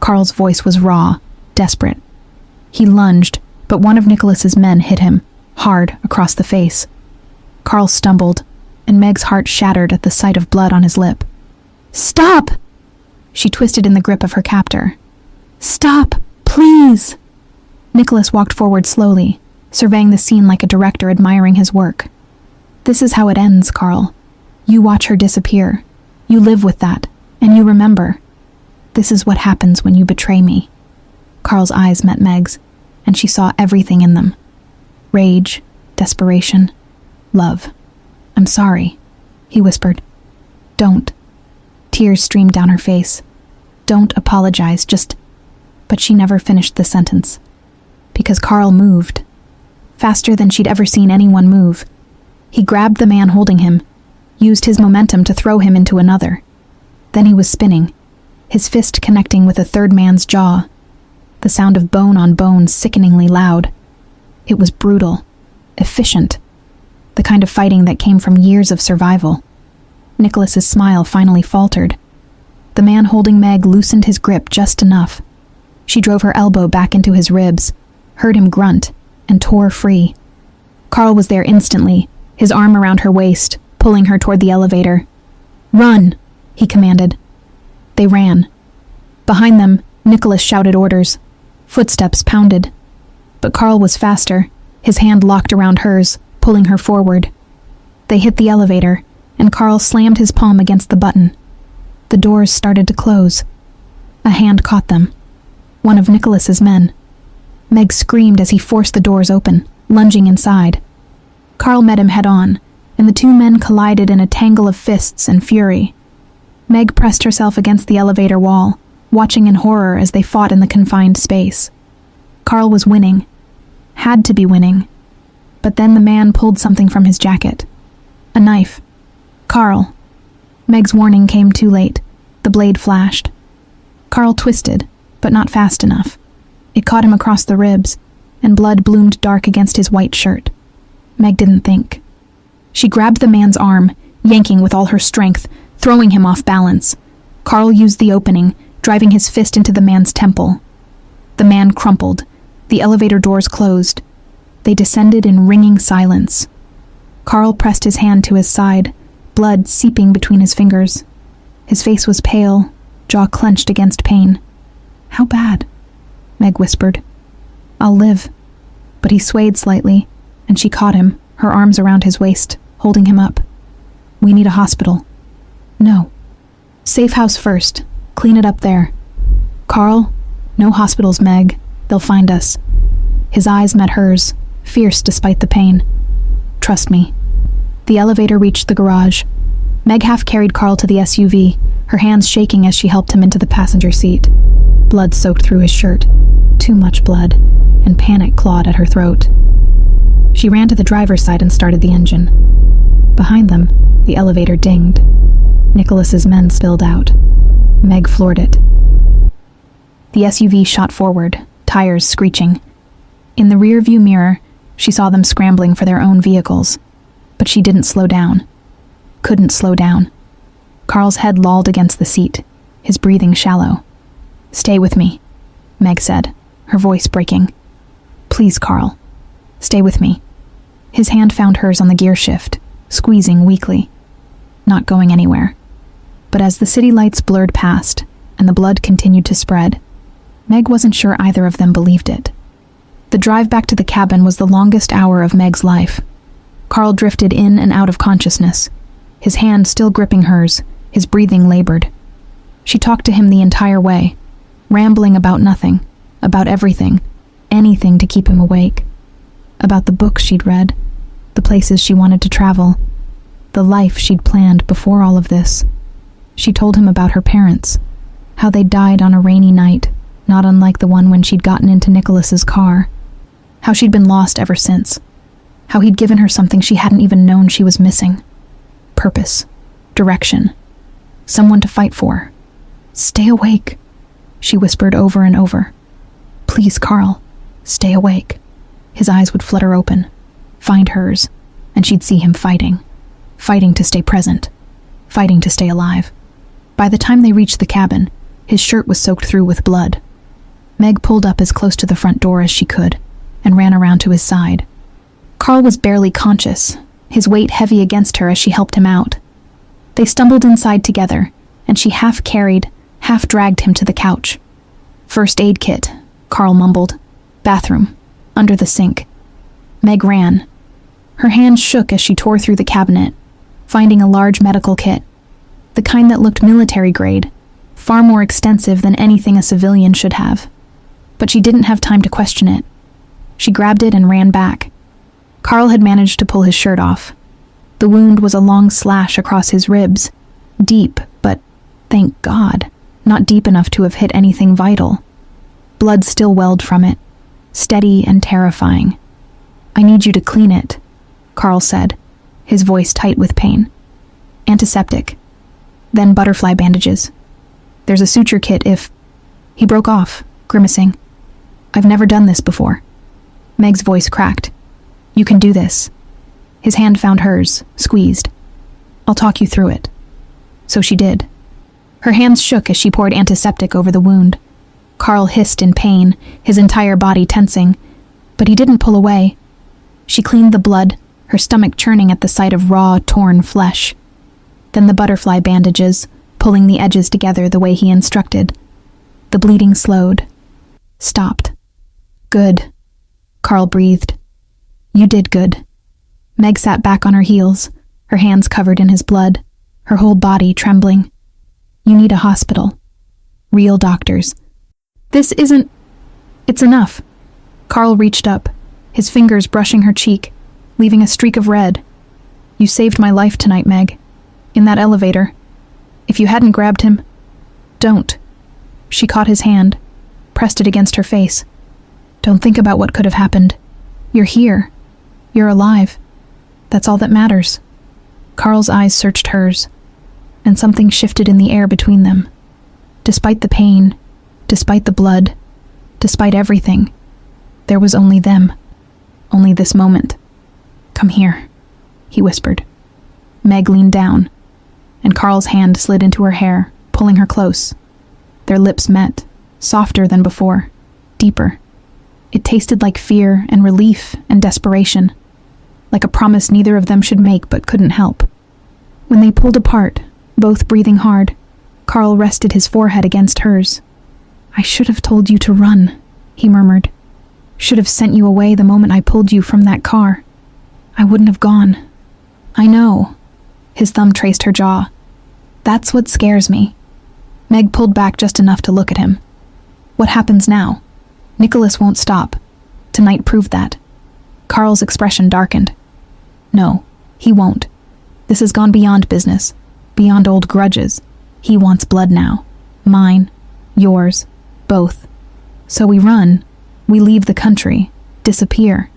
Carl's voice was raw, desperate. He lunged, but one of Nicholas's men hit him, hard, across the face. Carl stumbled, and Meg's heart shattered at the sight of blood on his lip. "Stop!" She twisted in the grip of her captor. "Stop, please!" Nicholas walked forward slowly, surveying the scene like a director admiring his work. "This is how it ends, Carl. You watch her disappear. You live with that, and you remember. This is what happens when you betray me." Carl's eyes met Meg's, and she saw everything in them. Rage, desperation, love. "I'm sorry," he whispered. "Don't." Tears streamed down her face. "Don't apologize, just—" But she never finished the sentence. Because Carl moved. Faster than she'd ever seen anyone move. He grabbed the man holding him, used his momentum to throw him into another. Then he was spinning, his fist connecting with a 3rd man's jaw. The sound of bone on bone sickeningly loud. It was brutal, efficient, the kind of fighting that came from years of survival. Nicholas's smile finally faltered. The man holding Meg loosened his grip just enough. She drove her elbow back into his ribs, heard him grunt, and tore free. Carl was there instantly, his arm around her waist, pulling her toward the elevator. "Run!" he commanded. They ran. Behind them, Nicholas shouted orders. Footsteps pounded. But Carl was faster, his hand locked around hers, pulling her forward. They hit the elevator, and Carl slammed his palm against the button. The doors started to close. A hand caught them. One of Nicholas's men. Meg screamed as he forced the doors open, lunging inside. Carl met him head-on, and the 2 men collided in a tangle of fists and fury. Meg pressed herself against the elevator wall, watching in horror as they fought in the confined space. Carl was winning. Had to be winning. But then the man pulled something from his jacket. A knife. "Carl." Meg's warning came too late. The blade flashed. Carl twisted, but not fast enough. It caught him across the ribs, and blood bloomed dark against his white shirt. Meg didn't think. She grabbed the man's arm, yanking with all her strength, throwing him off balance. Carl used the opening, driving his fist into the man's temple. The man crumpled. The elevator doors closed. They descended in ringing silence, Carl pressed his hand to his side, blood seeping between his fingers. His face was pale, jaw clenched against pain. "How bad?" Meg whispered. "I'll live." But he swayed slightly, and she caught him, her arms around his waist, holding him up. "We need a hospital." "No. Safe house first. Clean it up there." "Carl, no hospitals, Meg. They'll find us." His eyes met hers, fierce despite the pain. "Trust me." The elevator reached the garage. Meg half carried Carl to the SUV, her hands shaking as she helped him into the passenger seat. Blood soaked through his shirt. Too much blood, and panic clawed at her throat. She ran to the driver's side and started the engine. Behind them, the elevator dinged. Nicholas's men spilled out. Meg floored it. The SUV shot forward, tires screeching. In the rear-view mirror, she saw them scrambling for their own vehicles. But she didn't slow down. Couldn't slow down. Carl's head lolled against the seat, his breathing shallow. "Stay with me," Meg said, her voice breaking. "Please, Carl. Stay with me." His hand found hers on the gear shift, squeezing weakly. Not going anywhere. But as the city lights blurred past, and the blood continued to spread, Meg wasn't sure either of them believed it. The drive back to the cabin was the longest hour of Meg's life. Carl drifted in and out of consciousness, his hand still gripping hers, his breathing labored. She talked to him the entire way, rambling about nothing, about everything, anything to keep him awake. About the books she'd read, the places she wanted to travel, the life she'd planned before all of this. She told him about her parents, how they died on a rainy night, not unlike the one when she'd gotten into Nicholas's car, how she'd been lost ever since, how he'd given her something she hadn't even known she was missing. Purpose, direction, someone to fight for. "Stay awake," she whispered over and over. "Please, Carl, stay awake." His eyes would flutter open, find hers, and she'd see him fighting to stay present, fighting to stay alive. By the time they reached the cabin, his shirt was soaked through with blood. Meg pulled up as close to the front door as she could, and ran around to his side. Carl was barely conscious, his weight heavy against her as she helped him out. They stumbled inside together, and she half carried, half dragged him to the couch. "First aid kit," Carl mumbled. "Bathroom, under the sink." Meg ran. Her hands shook as she tore through the cabinet, finding a large medical kit, the kind that looked military grade, far more extensive than anything a civilian should have. But she didn't have time to question it. She grabbed it and ran back. Carl had managed to pull his shirt off. The wound was a long slash across his ribs, deep, but, thank God, not deep enough to have hit anything vital. Blood still welled from it, steady and terrifying. "I need you to clean it," Carl said, his voice tight with pain. "Antiseptic. Then butterfly bandages. There's a suture kit if..." He broke off, grimacing. "I've never done this before." Meg's voice cracked. "You can do this." His hand found hers, squeezed. "I'll talk you through it." So she did. Her hands shook as she poured antiseptic over the wound. Carl hissed in pain, his entire body tensing, but he didn't pull away. She cleaned the blood, her stomach churning at the sight of raw, torn flesh. Then the butterfly bandages, pulling the edges together the way he instructed. The bleeding slowed. Stopped. "Good," Carl breathed. "You did good." Meg sat back on her heels, her hands covered in his blood, her whole body trembling. "You need a hospital. Real doctors." "This isn't..." "It's enough." Carl reached up, his fingers brushing her cheek, leaving a streak of red. "You saved my life tonight, Meg. In that elevator. If you hadn't grabbed him..." "Don't." She caught his hand, pressed it against her face. "Don't think about what could have happened. You're here. You're alive. That's all that matters." Carl's eyes searched hers, and something shifted in the air between them. Despite the pain, despite the blood, despite everything, there was only them. Only this moment. "Come here," he whispered. Meg leaned down, and Carl's hand slid into her hair, pulling her close. Their lips met, softer than before, deeper. It tasted like fear and relief and desperation. like a promise neither of them should make but couldn't help. When they pulled apart, both breathing hard, Carl rested his forehead against hers. "I should have told you to run," he murmured. "Should have sent you away the moment I pulled you from that car. I wouldn't have gone." "I know." His thumb traced her jaw. "That's what scares me." Meg pulled back just enough to look at him. "What happens now? Nicholas won't stop. Tonight proved that." Carl's expression darkened. "No, he won't. This has gone beyond business, beyond old grudges. He wants blood now. Mine, yours, both. So we run. We leave the country. Disappear.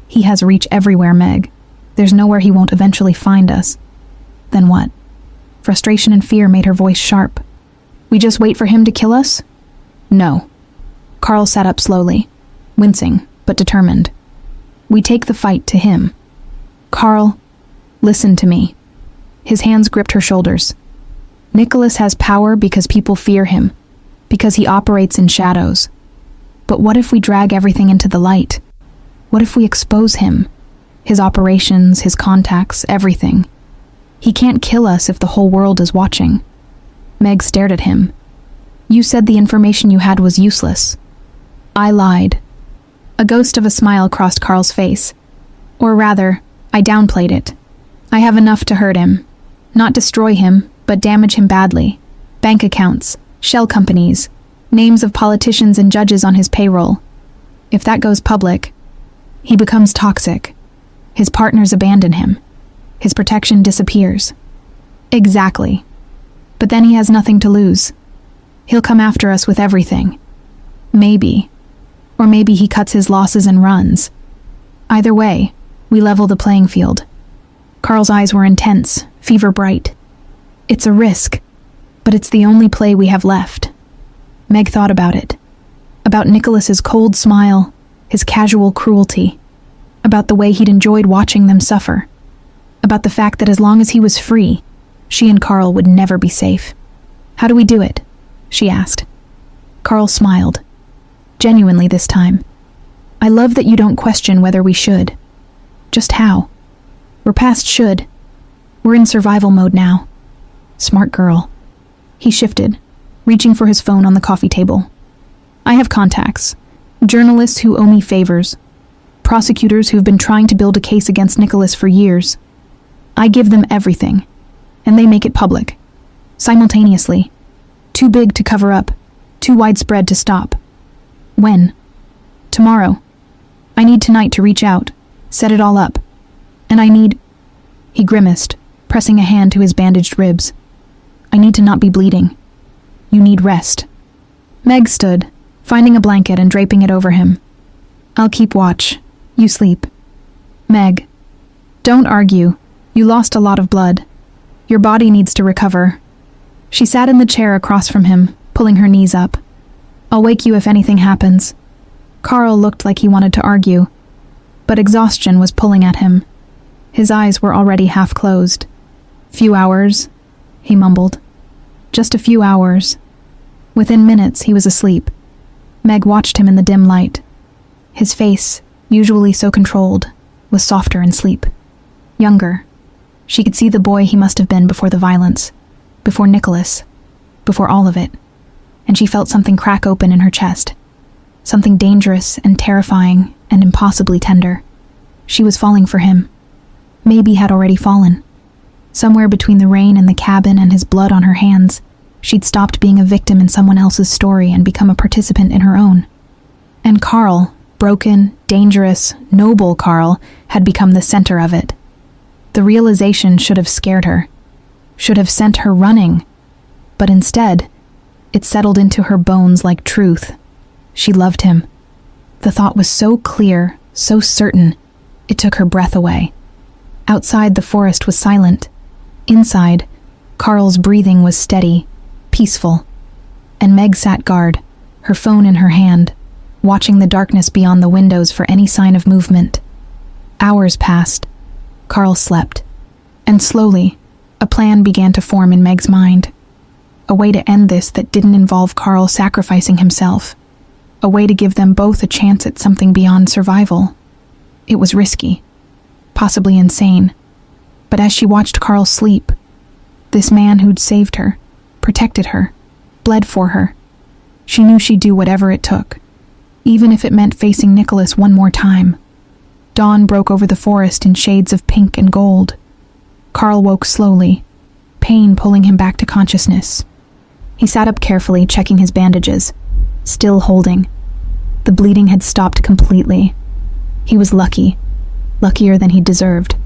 He has reach everywhere, Meg. There's nowhere he won't eventually find us." "Then what?" Frustration and fear made her voice sharp. "We just wait for him to kill us?" "No." Carl sat up slowly, wincing, but determined. "We take the fight to him." "Carl, listen to me." His hands gripped her shoulders. "Nicholas has power because people fear him, because he operates in shadows. But what if we drag everything into the light? What if we expose him? His operations, his contacts, everything. He can't kill us if the whole world is watching." Meg stared at him. "You said the information you had was useless." "I lied." A ghost of a smile crossed Carl's face. "Or rather, I downplayed it. I have enough to hurt him. Not destroy him, but damage him badly. Bank accounts, shell companies, names of politicians and judges on his payroll. If that goes public, he becomes toxic. His partners abandon him. His protection disappears." "Exactly. But then he has nothing to lose. He'll come after us with everything. Maybe. Or maybe he cuts his losses and runs. Either way, we level the playing field." Carl's eyes were intense, fever bright. "It's a risk, but it's the only play we have left." Meg thought about it. About Nicholas's cold smile, his casual cruelty. About the way he'd enjoyed watching them suffer. About the fact that as long as he was free, she and Carl would never be safe. "How do we do it?" she asked. Carl smiled. Genuinely this time. "I love that you don't question whether we should. Just how? We're past should. We're in survival mode now." "Smart girl." He shifted, reaching for his phone on the coffee table. "I have contacts. Journalists who owe me favors. Prosecutors who've been trying to build a case against Nicholas for years. I give them everything, and they make it public. Simultaneously. Too big to cover up. Too widespread to stop." "When?" "Tomorrow. I need tonight to reach out, set it all up. And I need..." He grimaced, pressing a hand to his bandaged ribs. "I need to not be bleeding. You need rest." Meg stood, finding a blanket and draping it over him. "I'll keep watch. You sleep." "Meg, don't argue. You lost a lot of blood. Your body needs to recover." She sat in the chair across from him, pulling her knees up. "I'll wake you if anything happens." Carl looked like he wanted to argue, but exhaustion was pulling at him. His eyes were already half closed. "Few hours," he mumbled. "Just a few hours." Within minutes, he was asleep. Meg watched him in the dim light. His face, usually so controlled, was softer in sleep. Younger. She could see the boy he must have been before the violence, before Nicholas, before all of it. And she felt something crack open in her chest. Something dangerous and terrifying and impossibly tender. She was falling for him. Maybe had already fallen. Somewhere between the rain in the cabin and his blood on her hands, she'd stopped being a victim in someone else's story and become a participant in her own. And Carl, broken, dangerous, noble Carl, had become the center of it. The realization should have scared her, should have sent her running, but instead, it settled into her bones like truth. She loved him. The thought was so clear, so certain, it took her breath away. Outside, the forest was silent. Inside, Carl's breathing was steady, peaceful, and Meg sat guard, her phone in her hand, watching the darkness beyond the windows for any sign of movement. Hours passed. Carl slept. And slowly, a plan began to form in Meg's mind. A way to end this that didn't involve Carl sacrificing himself. A way to give them both a chance at something beyond survival. It was risky. possibly insane. But as she watched Carl sleep, this man who'd saved her, protected her, bled for her, she knew she'd do whatever it took, even if it meant facing Nicholas one more time. Dawn broke over the forest in shades of pink and gold. Carl woke slowly, pain pulling him back to consciousness. He sat up carefully, checking his bandages, still holding. The bleeding had stopped completely. He was lucky, luckier than he'd deserved.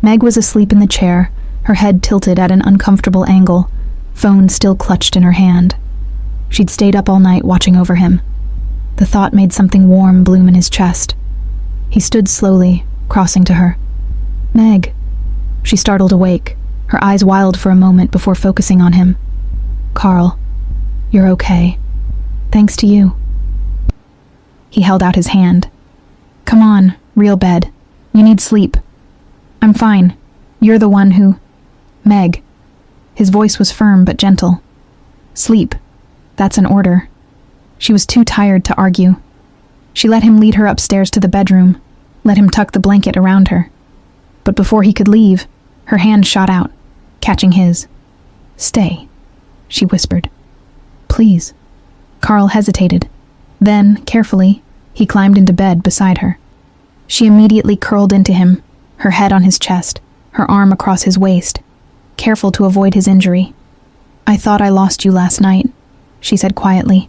Meg was asleep in the chair, her head tilted at an uncomfortable angle, phone still clutched in her hand. She'd stayed up all night watching over him. The thought made something warm bloom in his chest. He stood slowly, crossing to her. "Meg." She startled awake, her eyes wild for a moment before focusing on him. "Carl, you're okay. Thanks to you." He held out his hand. "Come on, real bed. You need sleep." "I'm fine. You're the one who—" "Meg." His voice was firm but gentle. "Sleep. That's an order." She was too tired to argue. She let him lead her upstairs to the bedroom, let him tuck the blanket around her. But before he could leave, her hand shot out, catching his. "Stay," she whispered. "Please." Carl hesitated. Then, carefully, he climbed into bed beside her. She immediately curled into him, her head on his chest, her arm across his waist, careful to avoid his injury. "I thought I lost you last night," she said quietly.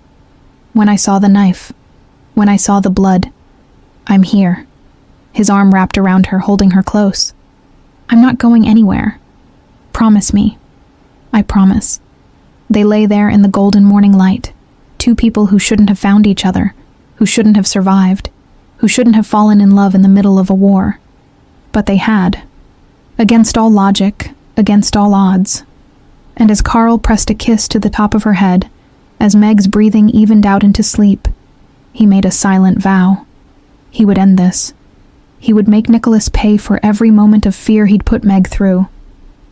"When I saw the knife, when I saw the blood, I'm here." His arm wrapped around her, holding her close. "I'm not going anywhere. Promise me." "I promise." They lay there in the golden morning light, two people who shouldn't have found each other, who shouldn't have survived, who shouldn't have fallen in love in the middle of a war. But they had. Against all logic, against all odds. And as Carl pressed a kiss to the top of her head, as Meg's breathing evened out into sleep, he made a silent vow. He would end this. He would make Nicholas pay for every moment of fear he'd put Meg through.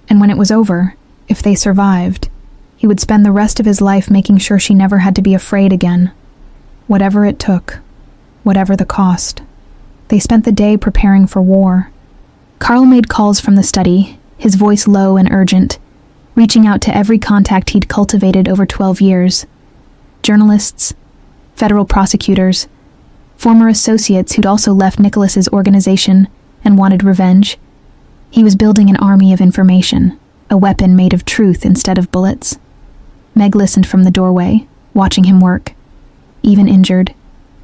And when it was over, if they survived, he would spend the rest of his life making sure she never had to be afraid again. Whatever it took, whatever the cost. They spent the day preparing for war. Carl made calls from the study, his voice low and urgent, reaching out to every contact he'd cultivated over 12 years. Journalists, federal prosecutors, former associates who'd also left Nicholas's organization and wanted revenge. He was building an army of information, a weapon made of truth instead of bullets. Meg listened from the doorway, watching him work. Even injured,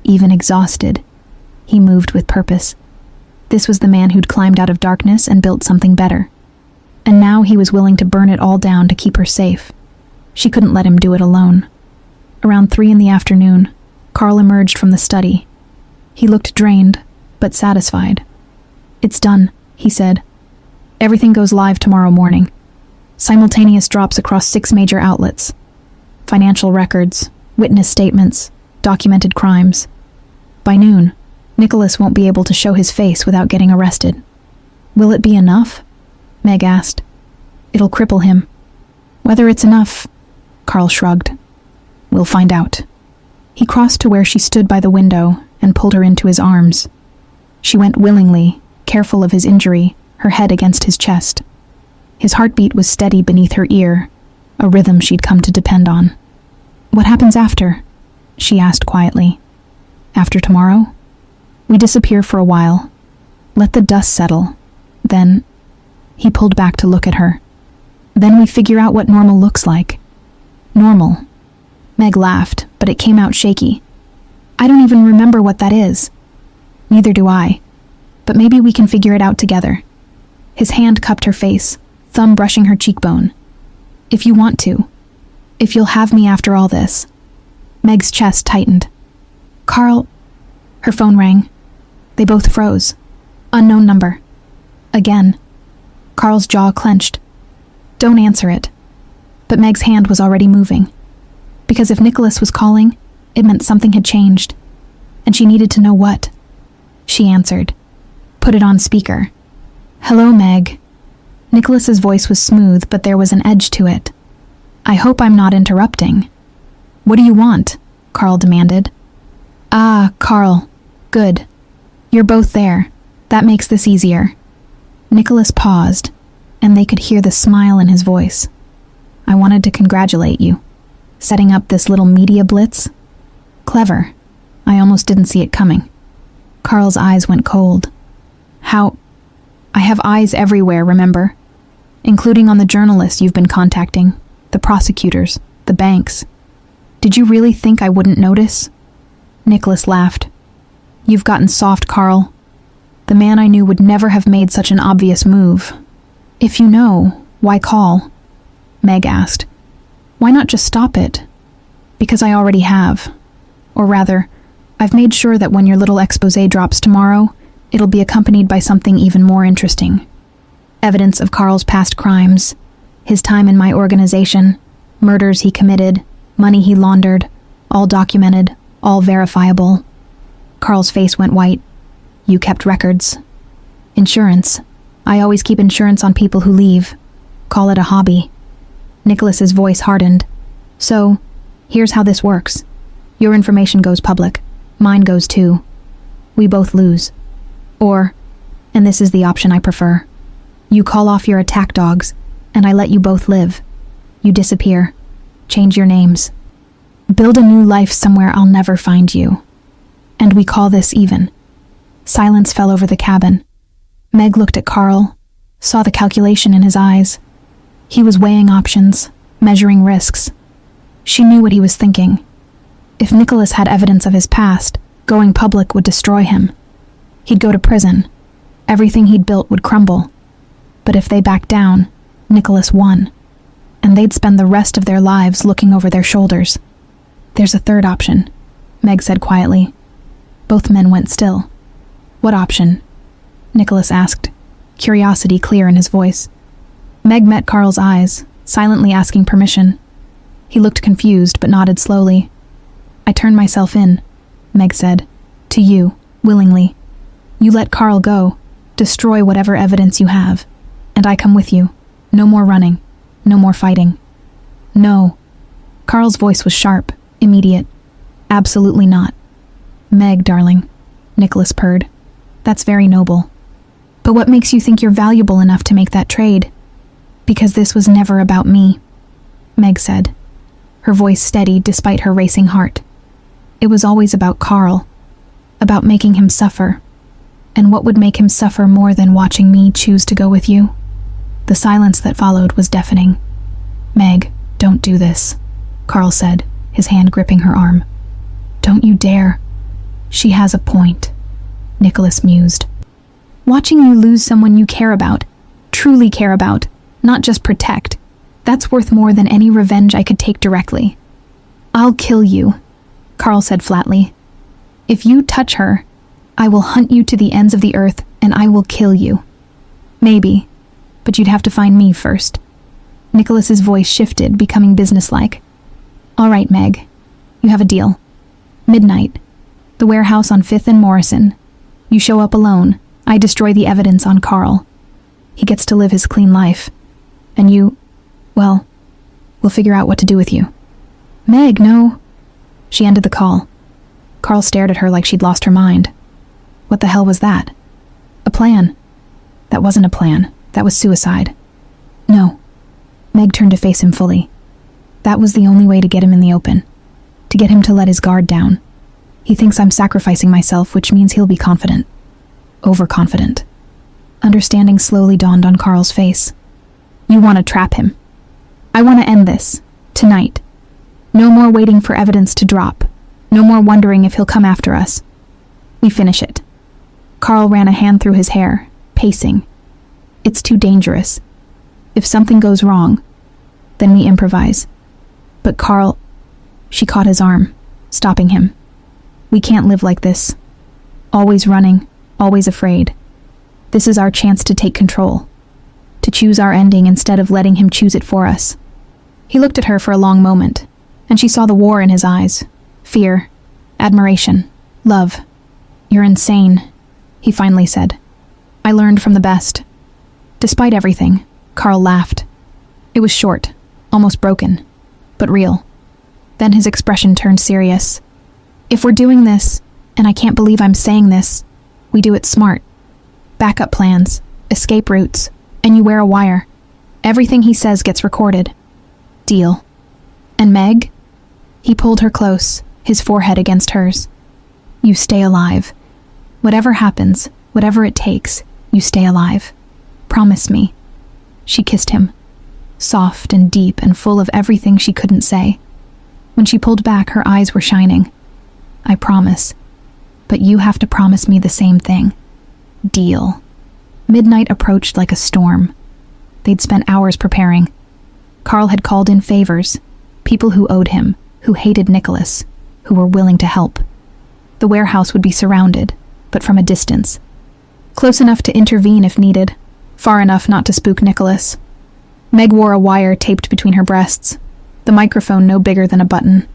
even exhausted, he moved with purpose. This was the man who'd climbed out of darkness and built something better. And now he was willing to burn it all down to keep her safe. She couldn't let him do it alone. Around 3 p.m, Carl emerged from the study. He looked drained, but satisfied. "It's done," he said. "Everything goes live tomorrow morning. Simultaneous drops across 6 major outlets. Financial records, witness statements, documented crimes. By noon, Nicholas won't be able to show his face without getting arrested." "Will it be enough?" Meg asked. "It'll cripple him." "Whether it's enough," Carl shrugged. "We'll find out." He crossed to where she stood by the window and pulled her into his arms. She went willingly, careful of his injury, her head against his chest. His heartbeat was steady beneath her ear, a rhythm she'd come to depend on. "What happens after?" she asked quietly. "After tomorrow? We disappear for a while. Let the dust settle. Then—" He pulled back to look at her. "Then we figure out what normal looks like." "Normal?" Meg laughed, but it came out shaky. "I don't even remember what that is." "Neither do I. But maybe we can figure it out together." His hand cupped her face, thumb brushing her cheekbone. "If you want to. If you'll have me after all this." Meg's chest tightened. "Carl—" Her phone rang. They both froze. Unknown number. Again. Carl's jaw clenched. "Don't answer it." But Meg's hand was already moving. Because if Nicholas was calling, it meant something had changed. And she needed to know what. She answered. Put it on speaker. "Hello, Meg." Nicholas's voice was smooth, but there was an edge to it. "I hope I'm not interrupting." "What do you want?" Carl demanded. "Ah, Carl. Good. You're both there. That makes this easier." Nicholas paused, and they could hear the smile in his voice. I wanted to congratulate you. Setting up this little media blitz? Clever. I almost didn't see it coming. Carl's eyes went cold. How? I have eyes everywhere, remember? Including on the journalists you've been contacting, the prosecutors, the banks. Did you really think I wouldn't notice? Nicholas laughed. You've gotten soft, Carl. The man I knew would never have made such an obvious move. If you know, why call? Meg asked. Why not just stop it? Because I already have. Or rather, I've made sure that when your little exposé drops tomorrow, it'll be accompanied by something even more interesting. Evidence of Carl's past crimes, his time in my organization, murders he committed, money he laundered, all documented, all verifiable. Carl's face went white. You kept records. Insurance. I always keep insurance on people who leave. Call it a hobby. Nicholas's voice hardened. So, here's how this works. Your information goes public. Mine goes too. We both lose. Or, and this is the option I prefer, you call off your attack dogs, and I let you both live. You disappear. Change your names. Build a new life somewhere I'll never find you. And we call this even. Silence fell over the cabin. Meg looked at Carl, saw the calculation in his eyes. He was weighing options, measuring risks. She knew what he was thinking. If Nicholas had evidence of his past, going public would destroy him. He'd go to prison. Everything he'd built would crumble. But if they backed down, Nicholas won. And they'd spend the rest of their lives looking over their shoulders. There's a third option, Meg said quietly. Both men went still. What option? Nicholas asked, curiosity clear in his voice. Meg met Carl's eyes, silently asking permission. He looked confused but nodded slowly. I turn myself in, Meg said. To you, willingly. You let Carl go, destroy whatever evidence you have, and I come with you. No more running, no more fighting. No. Carl's voice was sharp, immediate. Absolutely not. Meg, darling, Nicholas purred. That's very noble. But what makes you think you're valuable enough to make that trade? Because this was never about me, Meg said, her voice steady despite her racing heart. It was always about Carl, about making him suffer. And what would make him suffer more than watching me choose to go with you? The silence that followed was deafening. Meg, don't do this, Carl said, his hand gripping her arm. Don't you dare. She has a point, Nicholas mused. Watching you lose someone you care about, truly care about, not just protect, that's worth more than any revenge I could take directly. I'll kill you, Carl said flatly. If you touch her, I will hunt you to the ends of the earth and I will kill you. Maybe, but you'd have to find me first. Nicholas's voice shifted, becoming businesslike. All right, Meg, you have a deal. Midnight, the warehouse on 5th and Morrison. You show up alone. I destroy the evidence on Carl. He gets to live his clean life. And you, well, we'll figure out what to do with you. Meg, no. She ended the call. Carl stared at her like she'd lost her mind. What the hell was that? A plan. That wasn't a plan. That was suicide. No. Meg turned to face him fully. That was the only way to get him in the open. To get him to let his guard down. He thinks I'm sacrificing myself, which means he'll be confident. Overconfident. Understanding slowly dawned on Carl's face. You want to trap him. I want to end this. Tonight. No more waiting for evidence to drop. No more wondering if he'll come after us. We finish it. Carl ran a hand through his hair, pacing. It's too dangerous. If something goes wrong, then we improvise. But Carl... She caught his arm, stopping him. We can't live like this. Always running, always afraid. This is our chance to take control. To choose our ending instead of letting him choose it for us. He looked at her for a long moment, and she saw the war in his eyes. Fear, admiration, love. You're insane, he finally said. I learned from the best. Despite everything, Carl laughed. It was short, almost broken, but real. Then his expression turned serious. If we're doing this, and I can't believe I'm saying this, we do it smart. Backup plans, escape routes, and you wear a wire. Everything he says gets recorded. Deal. And Meg? He pulled her close, his forehead against hers. You stay alive. Whatever happens, whatever it takes, you stay alive. Promise me. She kissed him, soft and deep and full of everything she couldn't say. When she pulled back, her eyes were shining. I promise. But you have to promise me the same thing. Deal. Midnight approached like a storm. They'd spent hours preparing. Carl had called in favors, people who owed him, who hated Nicholas, who were willing to help. The warehouse would be surrounded, but from a distance. Close enough to intervene if needed, far enough not to spook Nicholas. Meg wore a wire taped between her breasts, the microphone no bigger than a button.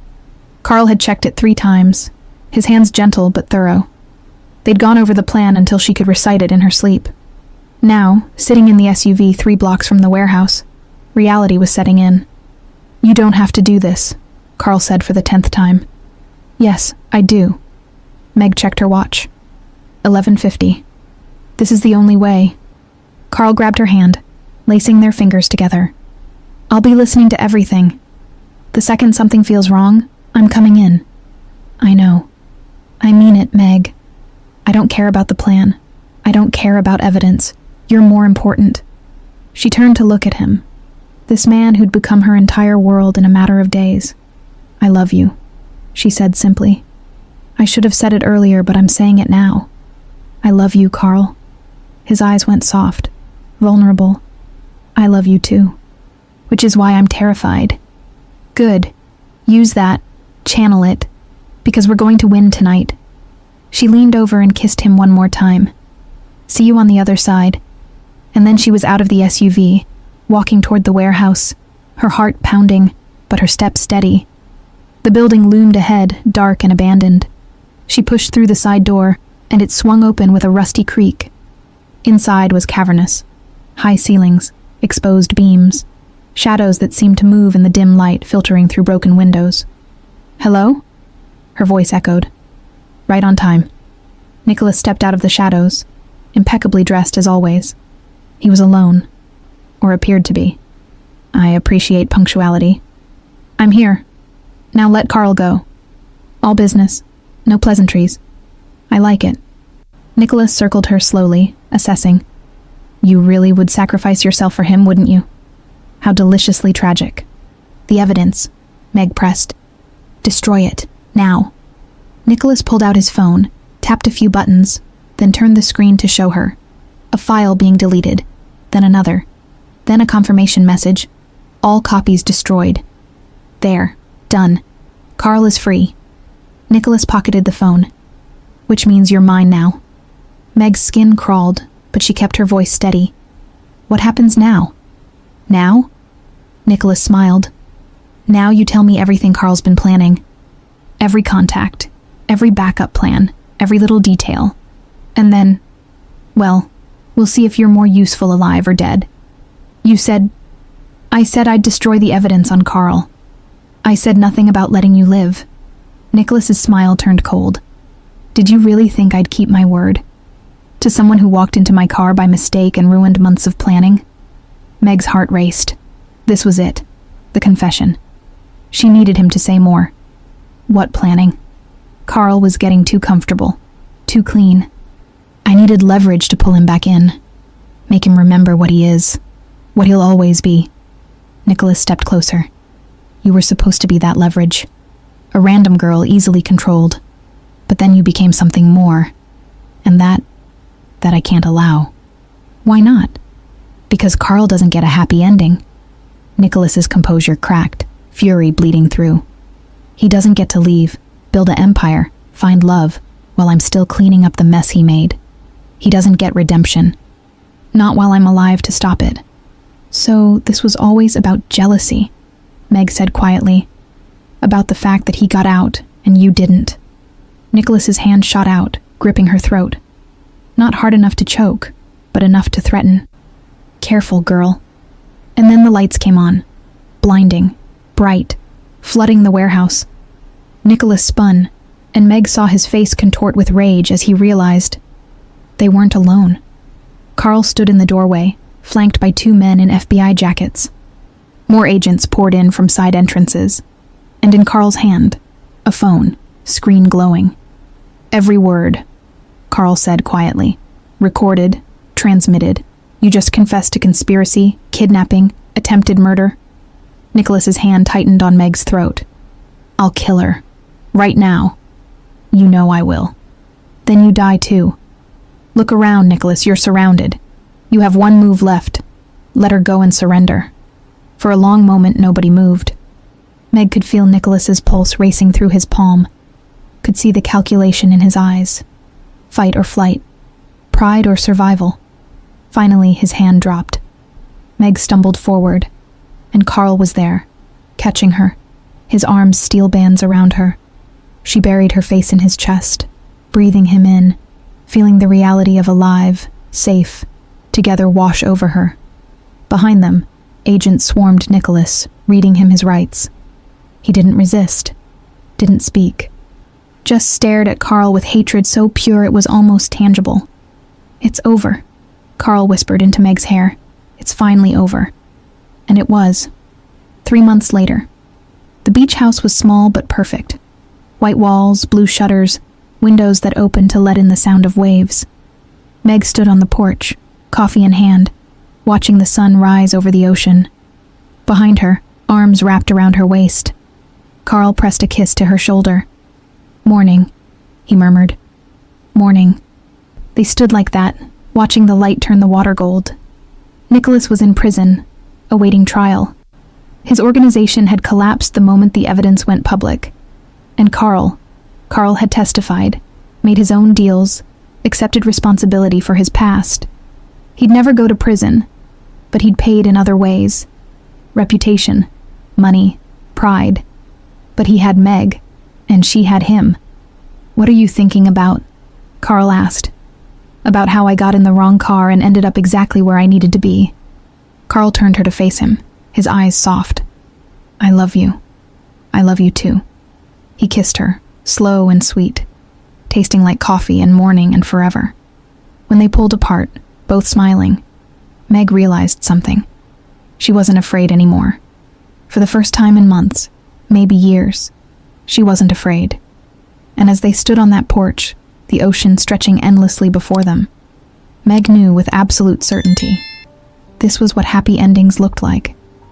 Carl had checked it 3 times, his hands gentle but thorough. They'd gone over the plan until she could recite it in her sleep. Now, sitting in the SUV 3 blocks from the warehouse, reality was setting in. You don't have to do this, Carl said for the 10th time. Yes, I do. Meg checked her watch. 11:50. This is the only way. Carl grabbed her hand, lacing their fingers together. I'll be listening to everything. The second something feels wrong, I'm coming in. I know. I mean it, Meg. I don't care about the plan. I don't care about evidence. You're more important. She turned to look at him. This man who'd become her entire world in a matter of days. I love you, she said simply. I should have said it earlier, but I'm saying it now. I love you, Carl. His eyes went soft, vulnerable. I love you too. Which is why I'm terrified. Good. Use that. Channel it. Because we're going to win tonight. She leaned over and kissed him one more time. See you on the other side. And then she was out of the SUV, walking toward the warehouse, her heart pounding, but her step steady. The building loomed ahead, dark and abandoned. She pushed through the side door, and it swung open with a rusty creak. Inside was cavernous. High ceilings, exposed beams, shadows that seemed to move in the dim light filtering through broken windows. Hello? Her voice echoed. Right on time. Nicholas stepped out of the shadows, impeccably dressed as always. He was alone, or appeared to be. I appreciate punctuality. I'm here. Now let Carl go. All business. No pleasantries. I like it. Nicholas circled her slowly, assessing. You really would sacrifice yourself for him, wouldn't you? How deliciously tragic. The evidence, Meg pressed. Destroy it, now. Nicholas pulled out his phone, tapped a few buttons, then turned the screen to show her. A file being deleted, then another, then a confirmation message. All copies destroyed. There, done. Carl is free. Nicholas pocketed the phone. Which means you're mine now. Meg's skin crawled, but she kept her voice steady. What happens now? Now? Nicholas smiled. Now you tell me everything Carl's been planning. Every contact, every backup plan, every little detail. And then, well, we'll see if you're more useful alive or dead. I said I'd destroy the evidence on Carl. I said nothing about letting you live. Nicholas's smile turned cold. Did you really think I'd keep my word? To someone who walked into my car by mistake and ruined months of planning? Meg's heart raced. This was it. The confession. She needed him to say more. What planning? Carl was getting too comfortable. Too clean. I needed leverage to pull him back in. Make him remember what he is. What he'll always be. Nicholas stepped closer. You were supposed to be that leverage. A random girl easily controlled. But then you became something more. And that I can't allow. Why not? Because Carl doesn't get a happy ending. Nicholas's composure cracked, fury bleeding through. He doesn't get to leave, build an empire, find love, while I'm still cleaning up the mess he made. He doesn't get redemption. Not while I'm alive to stop it. So this was always about jealousy, Meg said quietly. About the fact that he got out and you didn't. Nicholas's hand shot out, gripping her throat. Not hard enough to choke, but enough to threaten. Careful, girl. And then the lights came on. Blinding, bright, flooding the warehouse. Nicholas spun, and Meg saw his face contort with rage as he realized they weren't alone. Carl stood in the doorway, flanked by 2 men in FBI jackets. More agents poured in from side entrances, and in Carl's hand, a phone, screen glowing. "Every word," Carl said quietly. "Recorded, transmitted. You just confessed to conspiracy, kidnapping, attempted murder." Nicholas's hand tightened on Meg's throat. "I'll kill her. Right now. You know I will. Then you die too. Look around, Nicholas, you're surrounded. You have 1 move left. Let her go and surrender." For a long moment, nobody moved. Meg could feel Nicholas's pulse racing through his palm, could see the calculation in his eyes. Fight or flight, pride or survival. Finally, his hand dropped. Meg stumbled forward, and Carl was there, catching her, his arms steel bands around her. She buried her face in his chest, breathing him in, feeling the reality of alive, safe, together wash over her. Behind them, agents swarmed Nicholas, reading him his rights. He didn't resist, didn't speak, just stared at Carl with hatred so pure it was almost tangible. "It's over," Carl whispered into Meg's hair. "It's finally over." And it was. 3 months later. The beach house was small but perfect. White walls, blue shutters, windows that opened to let in the sound of waves. Meg stood on the porch, coffee in hand, watching the sun rise over the ocean. Behind her, arms wrapped around her waist. Carl pressed a kiss to her shoulder. "Morning," he murmured. "Morning." They stood like that, watching the light turn the water gold. Nicholas was in prison, awaiting trial. His organization had collapsed the moment the evidence went public. And Carl had testified, made his own deals, accepted responsibility for his past. He'd never go to prison, but he'd paid in other ways. Reputation, money, pride. But he had Meg, and she had him. "What are you thinking about?" Carl asked. "About how I got in the wrong car and ended up exactly where I needed to be." Carl turned her to face him, his eyes soft. "I love you. I love you too." He kissed her, slow and sweet, tasting like coffee and morning and forever. When they pulled apart, both smiling, Meg realized something. She wasn't afraid anymore. For the first time in months, maybe years, she wasn't afraid. And as they stood on that porch, the ocean stretching endlessly before them, Meg knew with absolute certainty. This was what happy endings looked like.